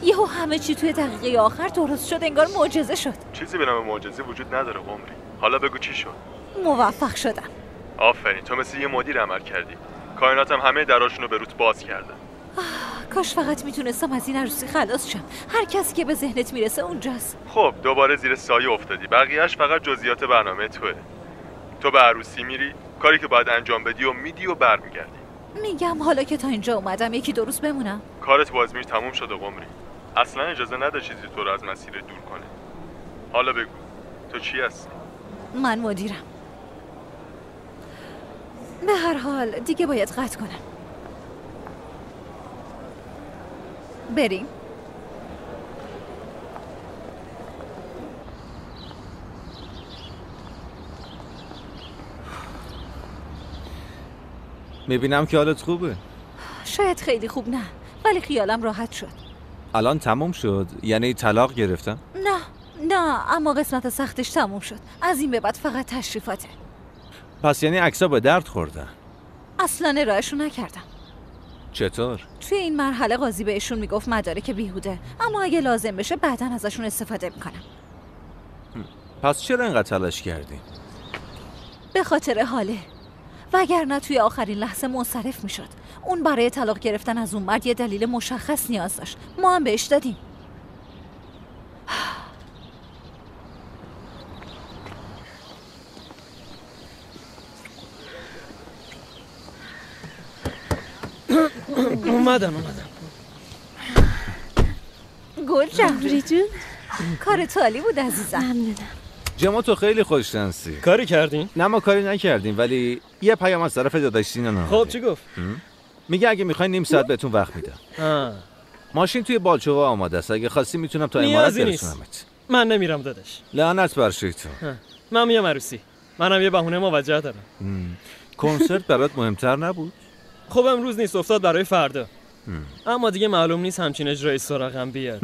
یهو همه چی توی دقیقه آخر درست شد، انگار معجزه شد. چیزی به نام معجزه وجود نداره قمری. حالا بگو چی شد؟ موفق شدم. آفرین، تو مثل یه مدیر عمل کردی. کائناتم همه دراشونو به روت باز کردن. کاش فقط میتونستم از این عروسی خلاص شم. هر کسی که به ذهنت میرسه اونجاست. خب دوباره زیر سایه افتادی. بقیهش فقط جزئیات برنامه توئه. تو به عروسی میری، کاری که باید انجام بدی و میدی و برمیگردی. میگم حالا که تا اینجا اومدم یکی دو روز بمونم. کارت با ازمیر تموم شده قمری. اصلا اجازه نده چیزی تو رو از مسیر دور کنه. حالا بگو تو چی هستی؟ من مدیرم. به هر حال دیگه باید قطع کنم. بریم. میبینم که حالت خوبه. شاید خیلی خوب نه، ولی خیالم راحت شد. الان تموم شد؟ یعنی طلاق گرفتم؟ نه، اما قسمت سختش تموم شد. از این به بعد فقط تشریفاته. پس یعنی عکس‌ها به درد خوردن؟ اصلا ارائهشون نکردم. چطور؟ توی این مرحله قاضی بهشون میگفت مدارک بیهوده، اما اگه لازم بشه بعداً ازشون استفاده میکنم. پس چرا اینقدر تلاش کردی؟ به خاطر حاله. وگرنه توی آخرین لحظه منصرف میشد. اون برای طلاق گرفتن از اون مرد یه دلیل مشخص نیاز داشت. ما هم بهش دادیم. اومدم گل جمری جون، کارت عالی بود عزیزم. ممنونم. جما تو خیلی خوششانسی. کاری کردین؟ نه ما کاری نکردیم، ولی یه پیام از طرف داداش سینان. خب چی گفت؟ میگه اگه میخواین نیم ساعت بهتون وقت میدم. ماشین توی بالچوه آماده است. اگه خواستی میتونم تا امارات برسونمت. من نمیرم داداش. لعنت بر شیطون. من میام عروسی. منم یه بهونه موجه دارم. کنسرت برات مهمتر نبود؟ خب امروز نیست، افتاد برای فردا. اما دیگه معلوم نیست همچین اجرای سراغم بیاد.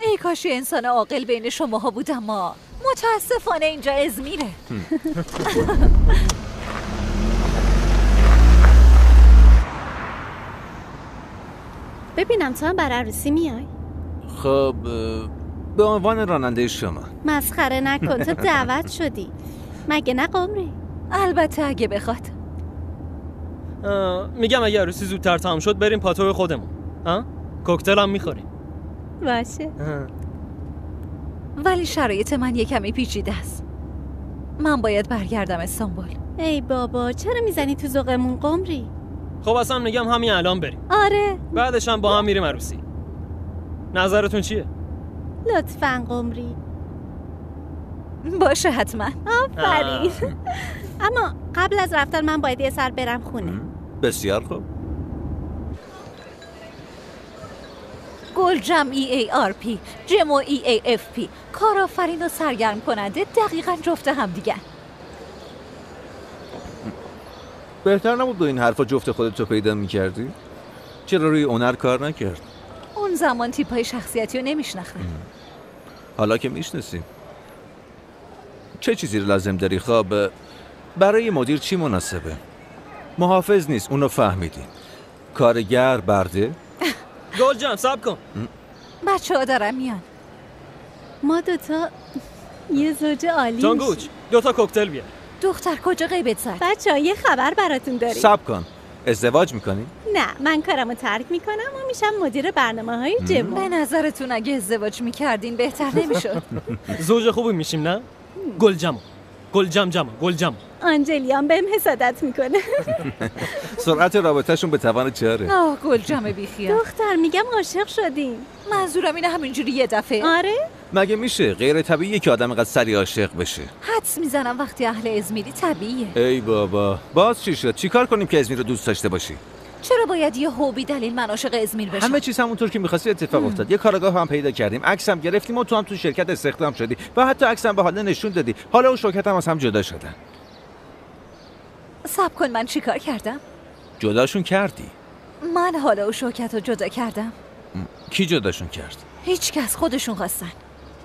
ای کاش انسان عاقل بین شماها بود، اما متاسفانه اینجا ازمیره. ببینم تو هم بر عروسی میای؟ خب به عنوان راننده شما. مسخره نکن، تو دعوت شدی مگه نه قمری؟ البته اگه بخواد. میگم اگه عروسی زودتر تمام شد بریم پاتوی خودمون. کوکتل هم میخوریم. باشه. ولی شرایط من یه کمی پیچیده است. من باید برگردم استانبول. ای بابا چرا میزنی تو ذوقمون قمری؟ خب اصلا میگم همین الان بریم. آره. بعدش هم با هم میریم عروسی. نظرتون چیه؟ لطفاً قمری. باشه حتما. آفرین. اما قبل از رفتن من باید یه سر برم خونه. بسیار خوب. گل جمعی ARP، جمع EAFP، کارآفرین و سرگرم کننده دقیقاً جفت هم دیگه. بهتر نبود با این حرفا جفت خودتو پیدا میکردی؟ چرا روی هنر کار نکرد؟ اون زمان تیپای شخصیتی رو نمیشناختم. حالا که میشناسیم. چه چیزی رو لازم داری خواب؟ برای مدیر چی مناسبه؟ محافظ نیست، اونو فهمیدیم. کارگر برده؟ گل جمع صبر کن. بچه ها دارن میان. ما دوتا یه زوج عالی جانگوچ 2 تا کوکتل بیار. دختر کجا غیبت زد؟ بچه ها یه خبر براتون داریم. صبر کن. ازدواج میکنی؟ نه من کارمو ترک میکنم و میشم مدیر برنامه‌های جمع. به نظرتون اگه ازدواج میکردین بهتر نمیشد؟ زوج خوبی میشیم نه؟ گل جمع. آنجلیان بهم حسادت میکنه. سرعت رابطهشون به توان 4. گل جمع بیخیال. دختر میگم عاشق شدیم. منظورم اینه همینجوری یه دفعه. آره؟ مگه میشه غیر طبیعیه که آدم اینقدر سریع عاشق بشه؟ حدس میزنم وقتی اهل ازمیری طبیعیه. ای بابا باز چی شد؟ چیکار کنیم که ازمیر رو دوست داشته باشی؟ چرا باید یه هوبی دلیل من عاشق ازمیر بشم؟ همه چیز همونطور که می‌خواستی اتفاق افتاد. یه کارگاه هم پیدا کردیم، عکس هم گرفتیم و تو هم تو شرکت استخدام شدی و حتی عکس هم به حالا نشون دادی. حالا اون شرکت هم از هم جدا شدن. صبر کن، من چیکار کردم؟ جداشون کردی. من حالا و شوکت رو جدا کردم. کی جداشون کرد؟ هیچ کس، خودشون خواستن.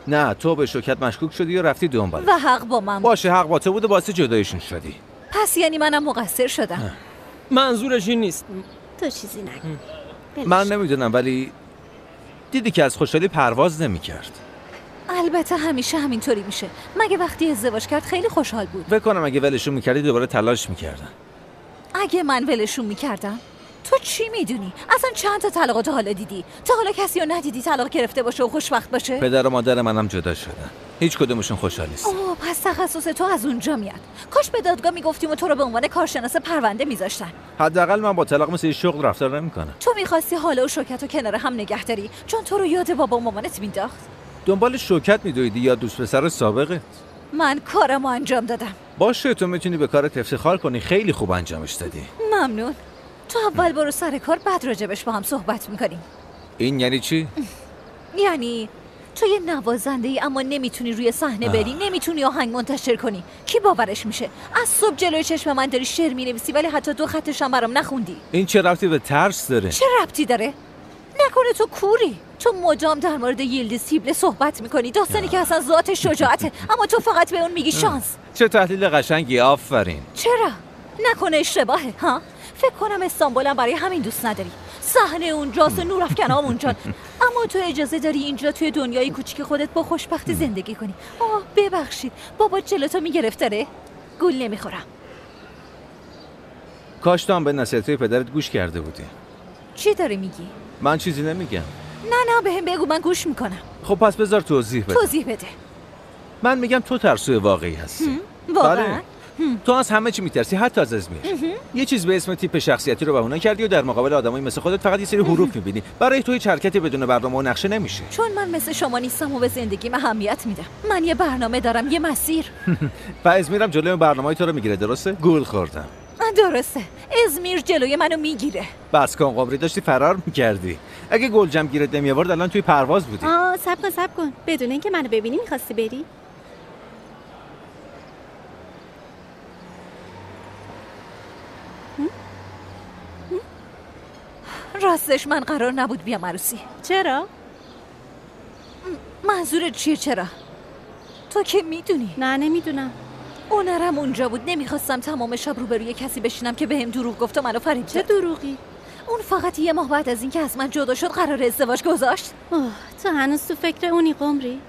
نه تو به شوکت مشکوک شدی یا رفتی دنبالش؟ و حق با من باشه، حق با تو بود و باعث جدایشون شدی. پس یعنی منم مقصر شدم. منظورش این نیست. تو چیزی نگو. من نمیدونم ولی دیدی که از خوشحالی پرواز نمی‌کرد. البته همیشه همینطوری میشه. مگه وقتی ازدواج کرد خیلی خوشحال بود. فکر کنم اگه ولشون می‌کردی دوباره تلاش می‌کردن. اگه من ولشون می‌کردم؟ تو چی میدونی؟ اصلا چند تا طلاق تا حالا دیدی؟ تا حالا کسی رو ندیدی طلاق گرفته باشه و خوشبخت باشه؟ پدر و مادر منم جدا شدن. هیچ کدومشون خوشحال نیست. اوه، پس تخصص تو از اونجا میاد. کاش به دادگاه میگفتیم و تو رو به عنوان کارشناس پرونده میذاشتن. حداقل من با طلاق مثل شغل رفتار نمی‌کنم. تو می‌خواستی حالا و شوکت رو کنار هم نگه داری چون تو رو یاد بابا و مامانت مینداخت. دنبال شوکت میدویدی یا دوست پسر سابقت؟ من کارمو انجام دادم. باشه، تو میتونی به کارت افتخار کنی، خیلی خوب انجامش دادی. ممنون. تو اول برو سر کار، بعد راجبش با هم صحبت میکنیم. این یعنی چی؟ یعنی تو یه نوازنده‌ای اما نمیتونی روی صحنه بری، نمیتونی آهنگ منتشر کنی. کی باورش میشه؟ از صبح جلوی چشم من داری شعر مینویسی ولی حتی 2 خطش هم برام نخوندی. این چه ربطی به ترس داره؟ چه ربطی داره؟ نکنه تو کوری؟ تو مدام در مورد ییلدیز تیبله صحبت میکنی، داستانی که اصلا ذات شجاعته، اما تو فقط به اون میگی شانس. چه تحلیل قشنگی، آفرین. چرا؟ نکنه اشتباهه ها؟ فکر کنم استانبولم برای همین دوست نداری. صحنه اونجاست و نورافکنام اونجان، اما تو اجازه داری اینجا توی دنیای کوچیک خودت با خوشبختی زندگی کنی. ببخشید بابا جلوتو میگرفت داره؟ گول نمیخورم. کاش تو هم به نصیحت‌های پدرت گوش کرده بودی. چی داری میگی؟ من چیزی نمیگم. نه بهم بگو، من گوش میکنم. خب پس بذار توضیح بده. من میگم تو ترسوی واقعی هستی. واقعا؟ تو از همه چی میترسی، حتی از ازمیر. یه چیز به اسم تیپ شخصیتی رو بهونه کردی و در مقابل آدمایی مثل خودت فقط یه سری حروف میبینی. برای تو هیچ حرکتی بدون برنامه و نقشه نمیشه. چون من مثل شما نیستم و به زندگیم اهمیت میدم. من یه برنامه دارم، یه مسیر. و ازمیرم جلوی برنامه‌های تو رو میگیره، درسته؟ گول خوردم. درسته، ازمیر جلوی منو میگیره. بس کن قمری، داشتی فرار میکردی. اگه گلجم گیرت نمیآورد الان توی پرواز بودی. صبر کن بدون اینکه منو ببینی میخواستی بری؟ راستش من قرار نبود بیام عروسی. چرا؟ منظورت چیه چرا؟ تو که میدونی. نه نمیدونم. اونرم اونجا بود، نمیخواستم تمام شب روبروی کسی بشینم که بهم دروغ گفت و منو فریب چه زد. دروغی؟ اون فقط یه ماه بعد از اینکه از من جدا شد قرار ازدواج گذاشت. تو هنوز تو فکر اونی قمری؟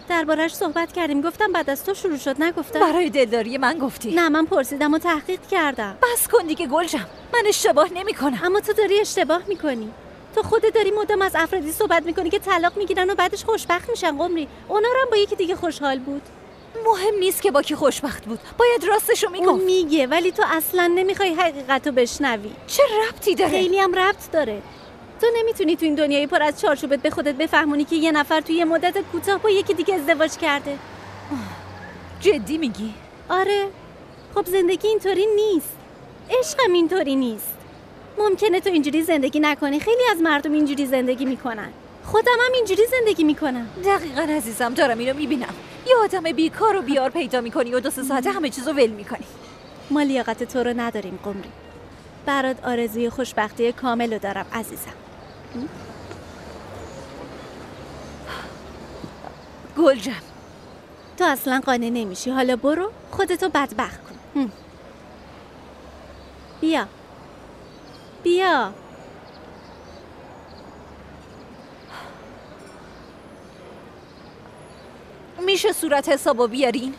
دربارش صحبت کردیم، گفتم بعد از تو شروع شد، نگفتم؟ برای دلداری من گفتی؟ نه من پرسیدم و تحقیق کردم. بس کن دیگه گلجم، من اشتباه نمیکنم. اما تو داری اشتباه میکنی. تو خودت داری مدام از افرادی صحبت میکنی که طلاق میگیرن و بعدش خوشبخت میشن قمری. اونا رو هم با یکی دیگه خوشحال بود. مهم نیست که با کی خوشبخت بود، باید راستشو میگفت. اون میگه ولی تو اصلا نمیخوای حقیقتو بشنوی. چه ربطی داره؟ خیلی هم ربط داره. تو نمیتونی تو این دنیای پر از چارچوبت به خودت بفهمونی که یه نفر توی یه مدت کوتاه با یکی دیگه ازدواج کرده. جدی میگی؟ آره. خب زندگی اینطوری نیست. عشقم اینطوری نیست. ممکنه تو اینجوری زندگی نکنی، خیلی از مردم اینجوری زندگی میکنن. خودم هم اینجوری زندگی میکنم. دقیقاً عزیزم، دارم اینو میبینم. یه آدم بیکار و بیار پیدا میکنی و 2-3 ساعته همه چیزو ول میکنی. ما لیاقت تو رو نداریم قمری. برات آرزوی خوشبختی کامل رو دارم عزیزم. گلجم، تو اصلا قانع نمیشی. حالا برو خودتو بدبخت کن. بیا بیا. میشه صورت حسابو بیارین؟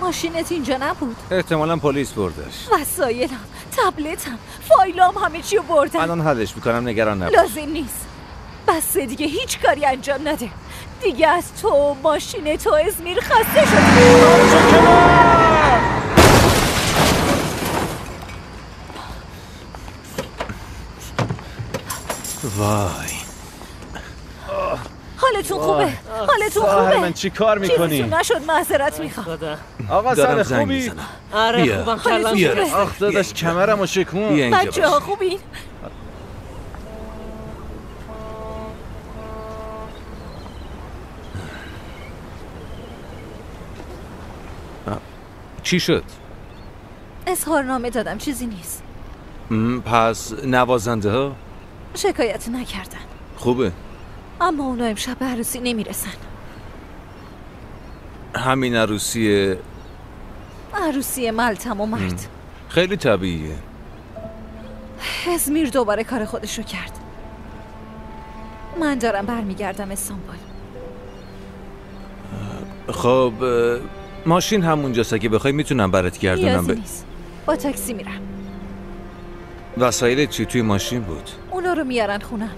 ماشینت اینجا نبود؟ احتمالاً پلیس بردش. وسایلم، تبلتم، فایلام، همه چیو بردن. الان حلش میکنم، نگران نباش. لازم نیست. بس دیگه هیچ کاری انجام نده. دیگه از تو، ماشین تو، ازمیر خسته شد. وای. حالتون خوبه؟ حالتون خوبه؟ من چی کار میکنی؟ چیزتون نشد، معذرت میخوام. آقا سر خوبی؟ آره خوبم، کلم بیار. آخ داداش کمرمو شکون. بچه ها خوبین؟ چی شد؟ اظهارنامه دادم، چیزی نیست. پس نوازنده ها؟ شکایت نکردن. خوبه. اما اونا امشب به عروسی نمیرسن. همین عروسی ملتم و مرد. خیلی طبیعیه. ازمیر دوباره کار خودشو کرد. من دارم برمیگردم استانبول. خب ماشین همونجاست، اگه بخوای میتونم برات گردونم. نیازی نیست، با تاکسی میرم. وسایل چی توی ماشین بود؟ اونا رو میارن خونم.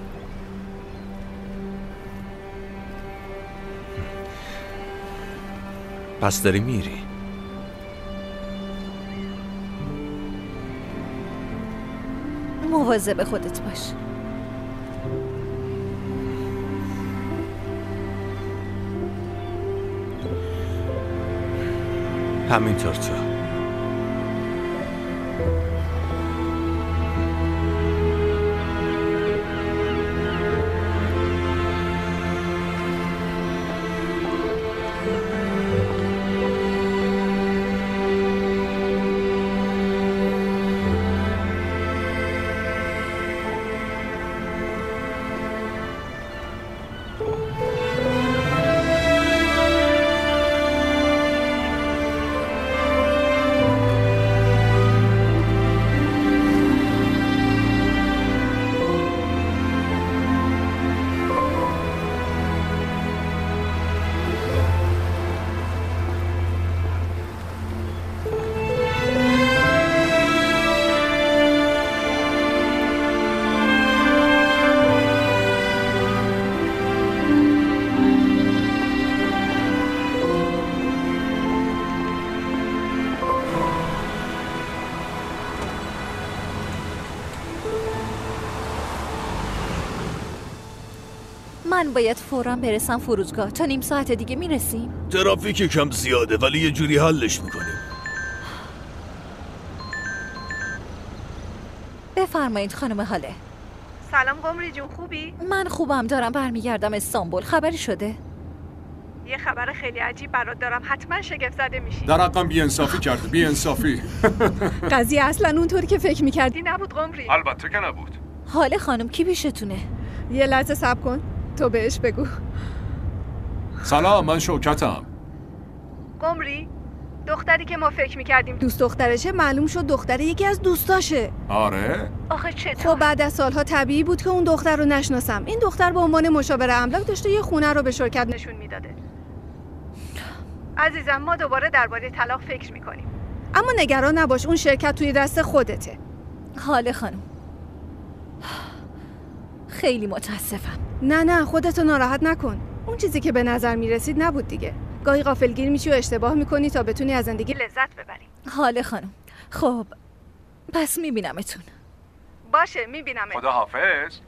پس داری میری؟ مواظب خودت باش. همینطور تو. من باید فوراً برسم فرودگاه. تا نیم ساعت دیگه میرسیم. ترافیک کم زیاده ولی یه جوری حلش میکنیم. بفرمایید خانم هاله. سلام قمری جون، خوبی؟ من خوبم، دارم برمیگردم استانبول. خبری شده؟ یه خبر خیلی عجیب برات دارم، حتما شگفت زده میشی. در حقم بی‌انصافی کرده، بی‌انصافی. قضیه اصلا اونطوری که فکر میکردی نبود قمری. البته که نبود. حاله خانم کی پیشتونه؟ یه لحظه صبر کن، تو بهش بگو. سلام، من شوکتم. قمری، دختری که ما فکر میکردیم دوست دخترشه معلوم شد دختر یکی از دوستاشه. آره؟ آخه چطور؟ خب بعد از سالها طبیعی بود که اون دختر رو نشناسم. این دختر به عنوان مشاور املاک داشته یه خونه رو به شرکت نشون میداده. عزیزم ما دوباره درباره طلاق فکر میکنیم، اما نگران نباش، اون شرکت توی دست خودته. حاله خانم خیلی متاسفم. نه خودتو ناراحت نکن، اون چیزی که به نظر میرسید نبود دیگه. گاهی غافلگیر میشی و اشتباه میکنی تا بتونی از زندگی لذت ببری. حاله خانم خب پس میبینمتون. باشه میبینمت. خدا حافظ.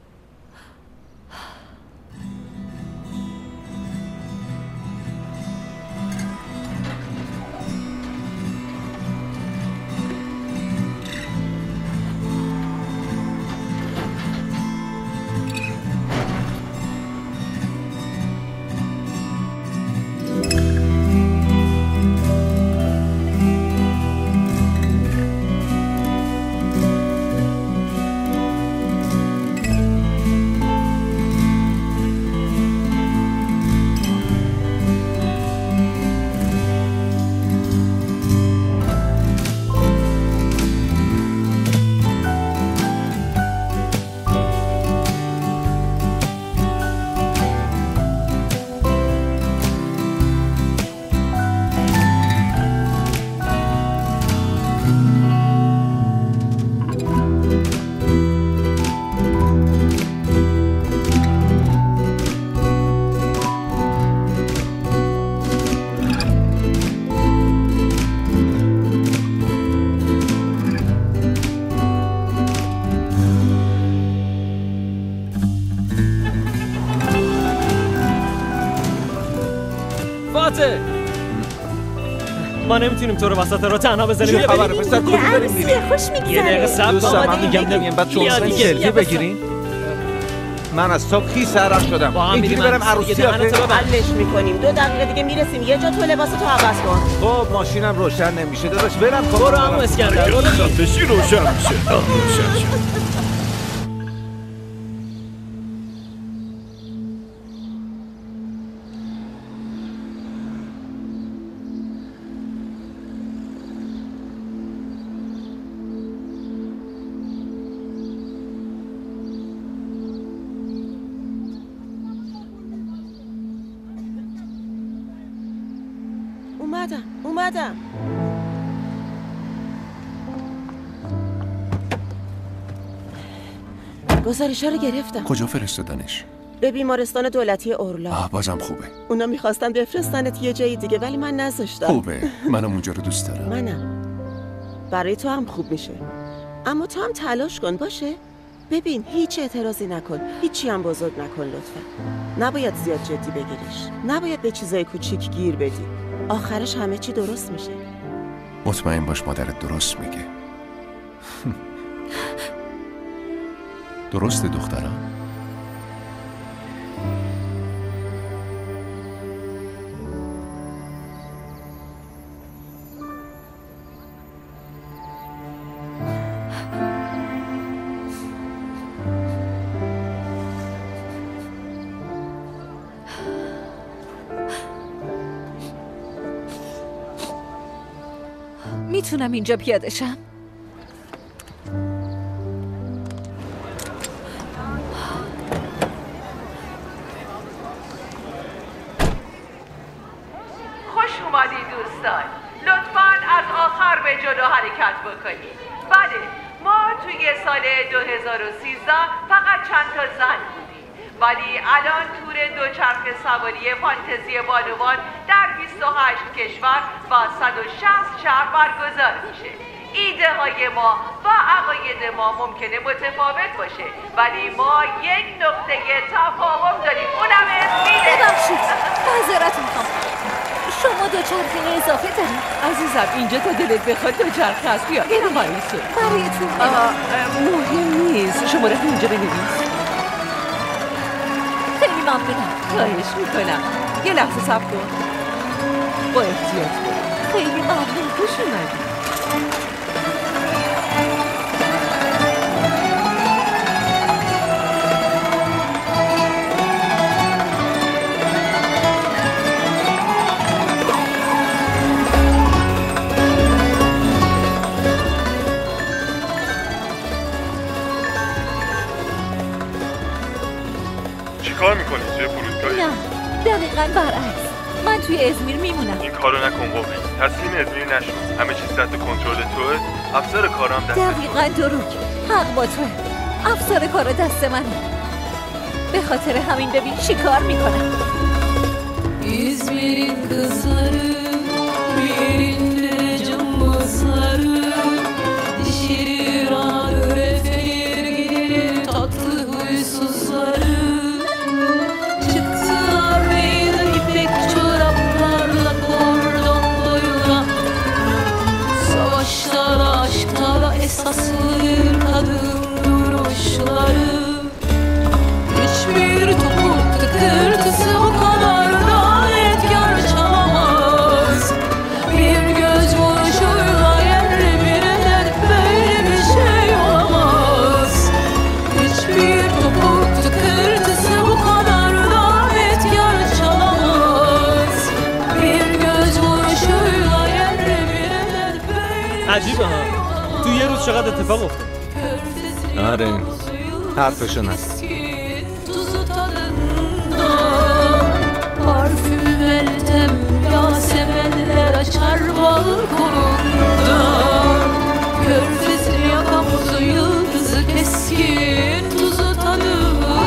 ما نمیتونیم تو رو وسط رو تنها بزنیم. چه خبره پسر؟ کجا داریم میریم؟ خوش میگذره. یه دقیقه صبر کن. دوستان من میگم نمیام بعد شما سلفی بگیرین. من از صبح خیس عرق شدم. اینجوری برم عروسی آخه حلش میکنیم. 2 دقیقه دیگه میرسیم. یه جا تو لباستو عوض کن. خب ماشینم روشن نمیشه داداش، برم کن. برو عمو اسکندر برو. خفشی روشن میشه. روشن شد. اومدم. گزارش‌ها رو گرفتم. کجا فرستادنش؟ به بیمارستان دولتی اورلا. بازم خوبه. اونا میخواستن بفرستنت یه جای دیگه ولی من نذاشتم. خوبه، منم اونجا رو دوست دارم. منم. برای تو هم خوب میشه، اما تو هم تلاش کن باشه. ببین هیچ اعتراضی نکن، هیچی هم بزرگ نکن لطفا. نباید زیاد جدی بگیریش، نباید به چیزای کوچیک گیر بدی. آخرش همه چی درست میشه. مطمئن باش مادرت درست میگه. درسته دخترم؟ میتونم اینجا پیاده شم؟ خوش اومدید دوستان. لطفاً از آخر به جلو حرکت بکنید. بله ما توی سال 2013 فقط چند تا زن بودیم، ولی الان تور دوچرخه سواری فانتزی بانوان در 28 کشور و 160 شهر برگزار میشه. ایده های ما و عقاید ما ممکنه متفاوت باشه، ولی ما یک نقطه تفاهم داریم، اونم اسمیده. ببخشید، معذرت میخوام. شما دوچرخه اضافه دارید؟ عزیزم اینجا تا دلت بخواد دوچرخه هست. بیا اینو برای تو. برای تو مهم نیست، شماره اینجا بنویس. خیلی ممنونم. خواهش میکنم. یه لحظه صبر کن. با احتیاط کن. خیلی ممنون. خوش اومدی. کار میکنی توی فرودگاهی؟ نه، دقیقاً برعکس. من توی ازمیر میمونم. این کارو نکن قوی. تسلیم ازمیر نشو. همه چیز تحت کنترل توئه. افسر کارم دست دقیقاً دروغ. حق با توئه. افسر کار دست منه. به خاطر همین ببین چی کار میکنم. İzmir'in kızları bir yerinde cımbızları dişirir ağır efelir giderir tatlı huysuzları çıktılar meydan ipek çoraplarla kordon boyuna savaşlara aşklara esaslıdır kadın duruşları hiçbir topuk tıkırtısı o kadar da etkar çalamaz bir göz vuruşuyla yerle bir eder böyle bir şey olamaz hiçbir topuk tıkırtısı o kadar da etkar çalamaz bir göz vuruşuyla yerle bir eder böyle عجیبه ها تو یه روز چقدر اتفاق افتاد. آره حرفشون هست. tuzu tadında parfüm eltem yasemenler açar balkonunda körfez yakamozu yıldızı keskin tuzu tadında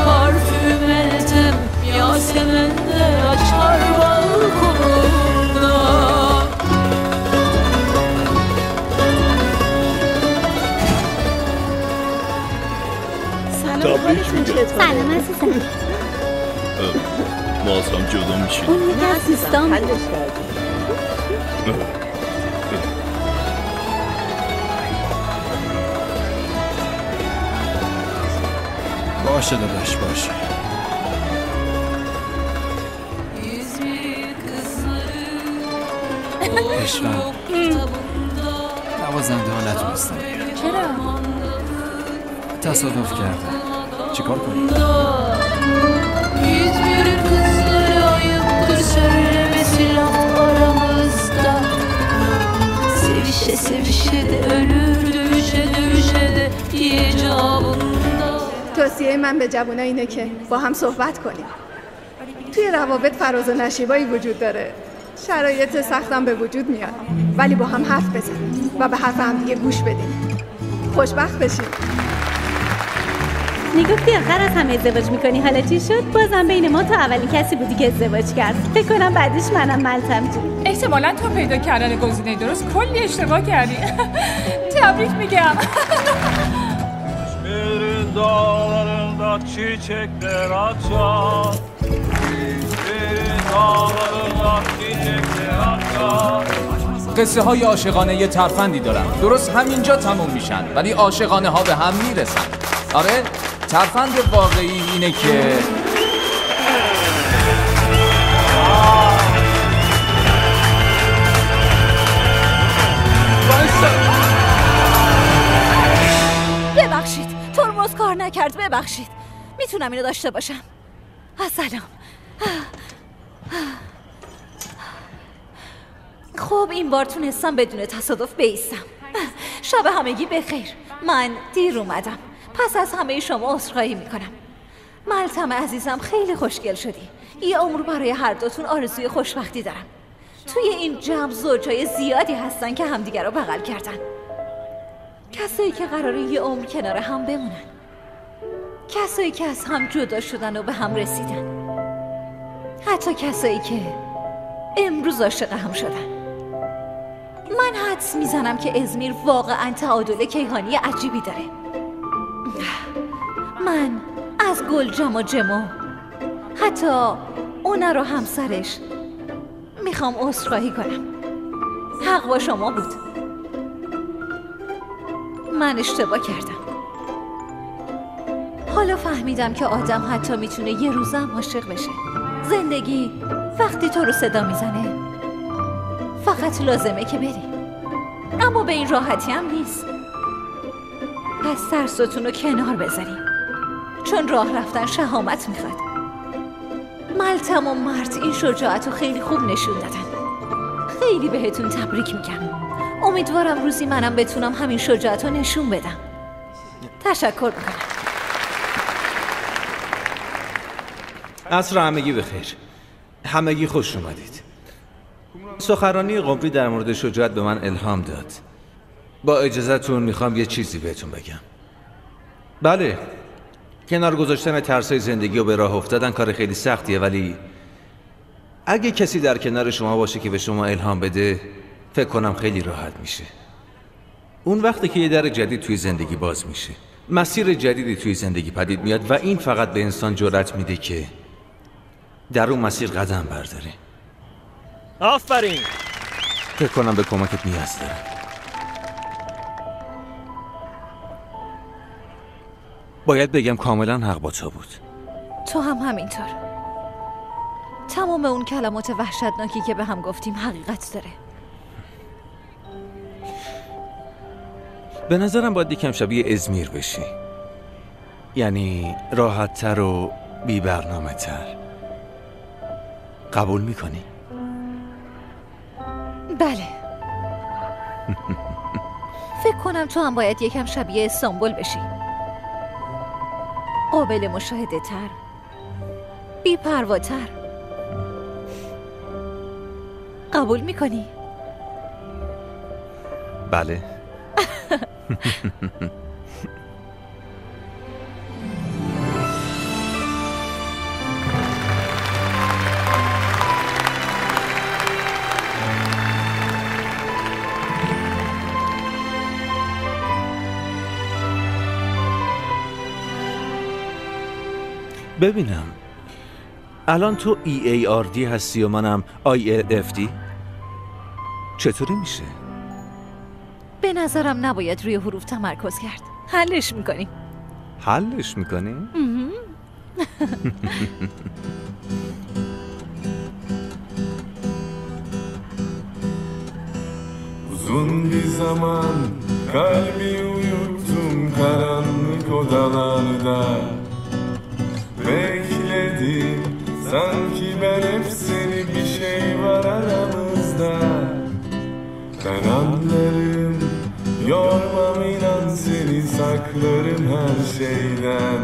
parfüm eltem yasemenler açar balkonunda تبریک میگم. سلام عزیزم. ما از هم جدا میشیم. اون یکی از دوستان باشه داداش باشه. اشوان نوازنده ها نتونستم. چرا؟ تصادف کردم. چیکار کنیم؟ İzmir'in kızları ayıptır söylemesi laf aramızda Sevişe sevişe de ölür dövüşe dövüşe de icabında توصیه من به جوونا اینه که با هم صحبت کنیم. توی روابط فراز و نشیبایی وجود داره. شرایط سختم به وجود میاد. ولی با هم حرف بزنیم و به حرف هم دیگه گوش بدیم. خوشبخت بشیم. میگفتی آخر از همه ازدواج میکنی، حالا چی شد؟ بازم بین ما تو اولین کسی بودی که ازدواج کرد. فکر کنم بعدش منم ملتم جون. احتمالاً تو پیدا کردن گزینه درست کلی اشتباه کردی. تبریک میگم. İzmir'in dağlarında çiçekler açar İzmir'in dağlarında çiçekler açar قصه های عاشقانه یه ترفندی دارن، درست همینجا تموم میشن ولی عاشقانه ها به هم میرسن. آره ترفند واقعی اینه که ببخشید ترمز کار نکرد. ببخشید میتونم اینو داشته باشم؟ سلام. خب این بار تونستم بدون تصادف بایستم. شب همگی بخیر. من دیر اومدم. پس از همه شما عذرخواهی میکنم. ملتم عزیزم خیلی خوشگل شدی. یه عمر برای هر دوتون آرزوی خوشبختی دارم. توی این جمع زوجای زیادی هستن که همدیگر رو بغل کردن. کسایی که قراره یه عمر کنار هم بمونن. کسایی که از هم جدا شدن و به هم رسیدن. حتی کسایی که امروز عاشق هم شدن. من حدس میزنم که ازمیر واقعا تعادل کیهانی عجیبی داره. من از گلجام و جمو، حتی اونا رو همسرش، میخوام عذرخواهی کنم. حق با شما بود. من اشتباه کردم. حالا فهمیدم که آدم حتی میتونه یه روز هم عاشق بشه. زندگی وقتی تو رو صدا میزنه فقط لازمه که بری، اما به این راحتی هم نیست. پس ترستون رو کنار بذاریم، چون راه رفتن شهامت میخواد. ملتم و مرت این شجاعت رو خیلی خوب نشون دادن. خیلی بهتون تبریک میگم. امیدوارم روزی منم بتونم همین شجاعت رو نشون بدم. تشکر میکنم. عصر همگی بخیر. همگی خوش اومدید. سخنرانی قمری در مورد شجاعت به من الهام داد. با اجازهتون میخوام یه چیزی بهتون بگم. بله، کنار گذاشتن ترسای زندگی و به راه افتادن کار خیلی سختیه، ولی اگه کسی در کنار شما باشه که به شما الهام بده، فکر کنم خیلی راحت میشه. اون وقتی که یه در جدید توی زندگی باز میشه، مسیر جدیدی توی زندگی پدید میاد و این فقط به انسان جرأت میده که در اون مسیر قدم برداره. آفرین. فکر کنم به کمکت نیاز دارم. باید بگم کاملا حق با تو بود. تو هم همینطور. تمام اون کلمات وحشتناکی که به هم گفتیم حقیقت داره. به نظرم باید یکم شبیه ازمیر بشی. یعنی راحت تر و بی برنامه تر. قبول میکنی؟ بله. فکر کنم تو هم باید یکم شبیه استانبول بشی. قابل مشاهده تر، بی پرواتر. قبول میکنی؟ بله. ببینم الان تو EARD هستی و منم IFD. چطوری میشه؟ به نظرم نباید روی حروف تمرکز کرد. حلش میکنیم. حلش میکنیم؟ Uzun bir zaman kalbi uyuttum karanlık odalarda. Bekledim sanki ben hep seni, bir şey var aramızda. Ben anlarım, yormam inan seni, saklarım her şeyden.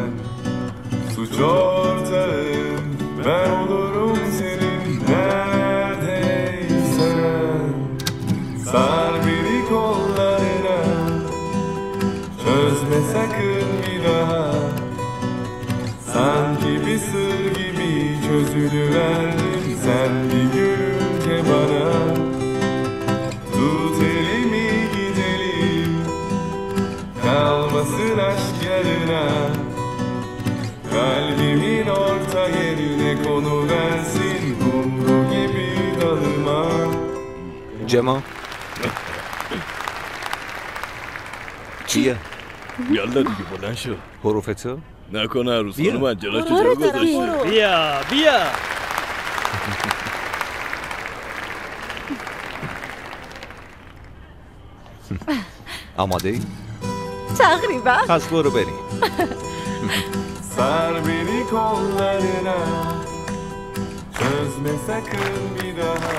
Suç ortağım ben olurum senin, neredeysen. Sar beni kollarına, çözme sakın bir daha. Sanki bir sır gibi çözülüverdin sen bir gülünce bana. Tut elimi gidelim, kalmasın aşk yarına. Kalbimin orta yerine konuversin kumru gibi dalıma. جما چیه؟ یالا دیگه بلند شو. حروف تو؟ نکنه عروس خانم من جلوش تو جا گذاشتی. بیا بیا. آماده ای؟ تقریبا. پس برو بریم. Sar beni kollarına, çözme sakın bir daha.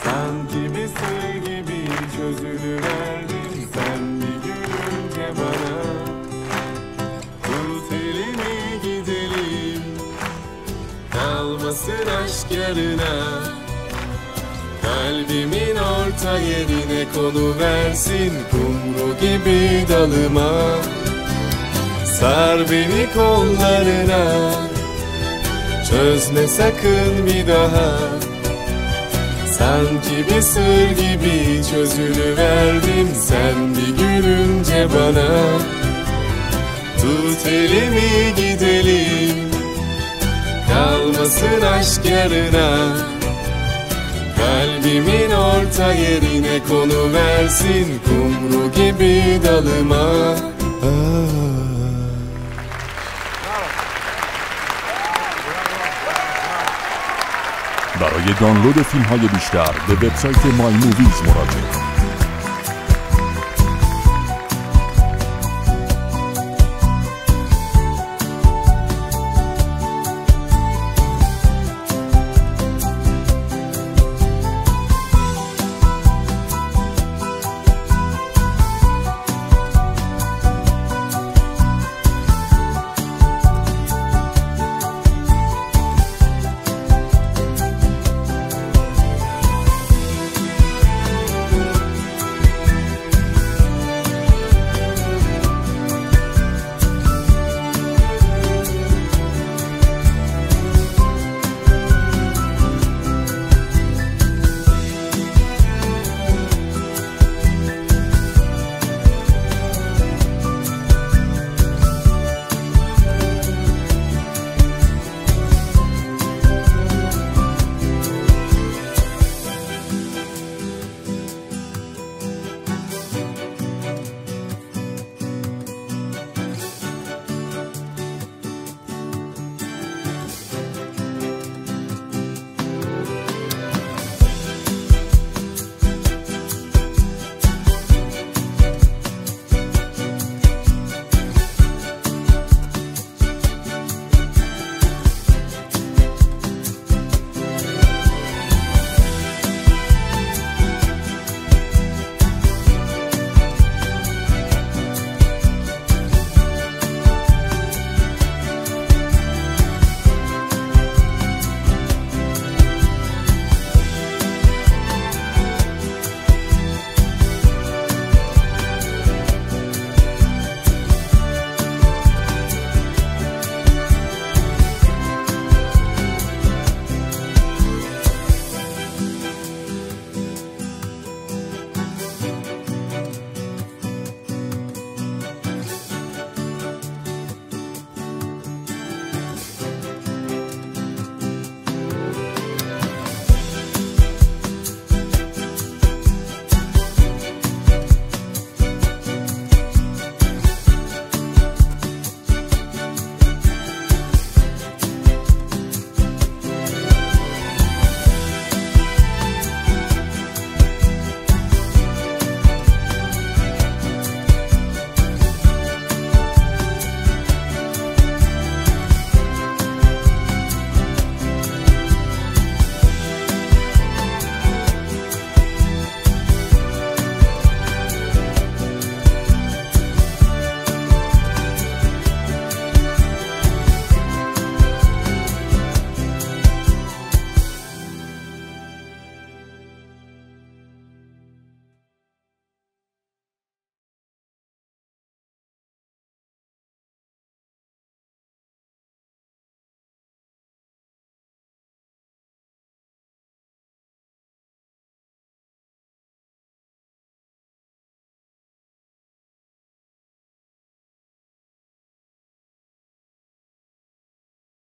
Sanki bir sır gibi çözülüverdin sen bir gülünce bana. Tut elimi gidelim, kalmasın aşk yarına. Kalbimin orta yerine konuversin kumru gibi dalıma. Sar beni kollarına, çözme sakın bir daha. Sanki bir sır gibi çözülüverdim sen bir gülünce bana. Tut elimi gidelim, kalmasın aşk yarına. Kalbimin orta yerine konuversin kumru gibi dalıma. برای دانلود فیلم های بیشتر به وبسایت مای موویز مراجعه کنید.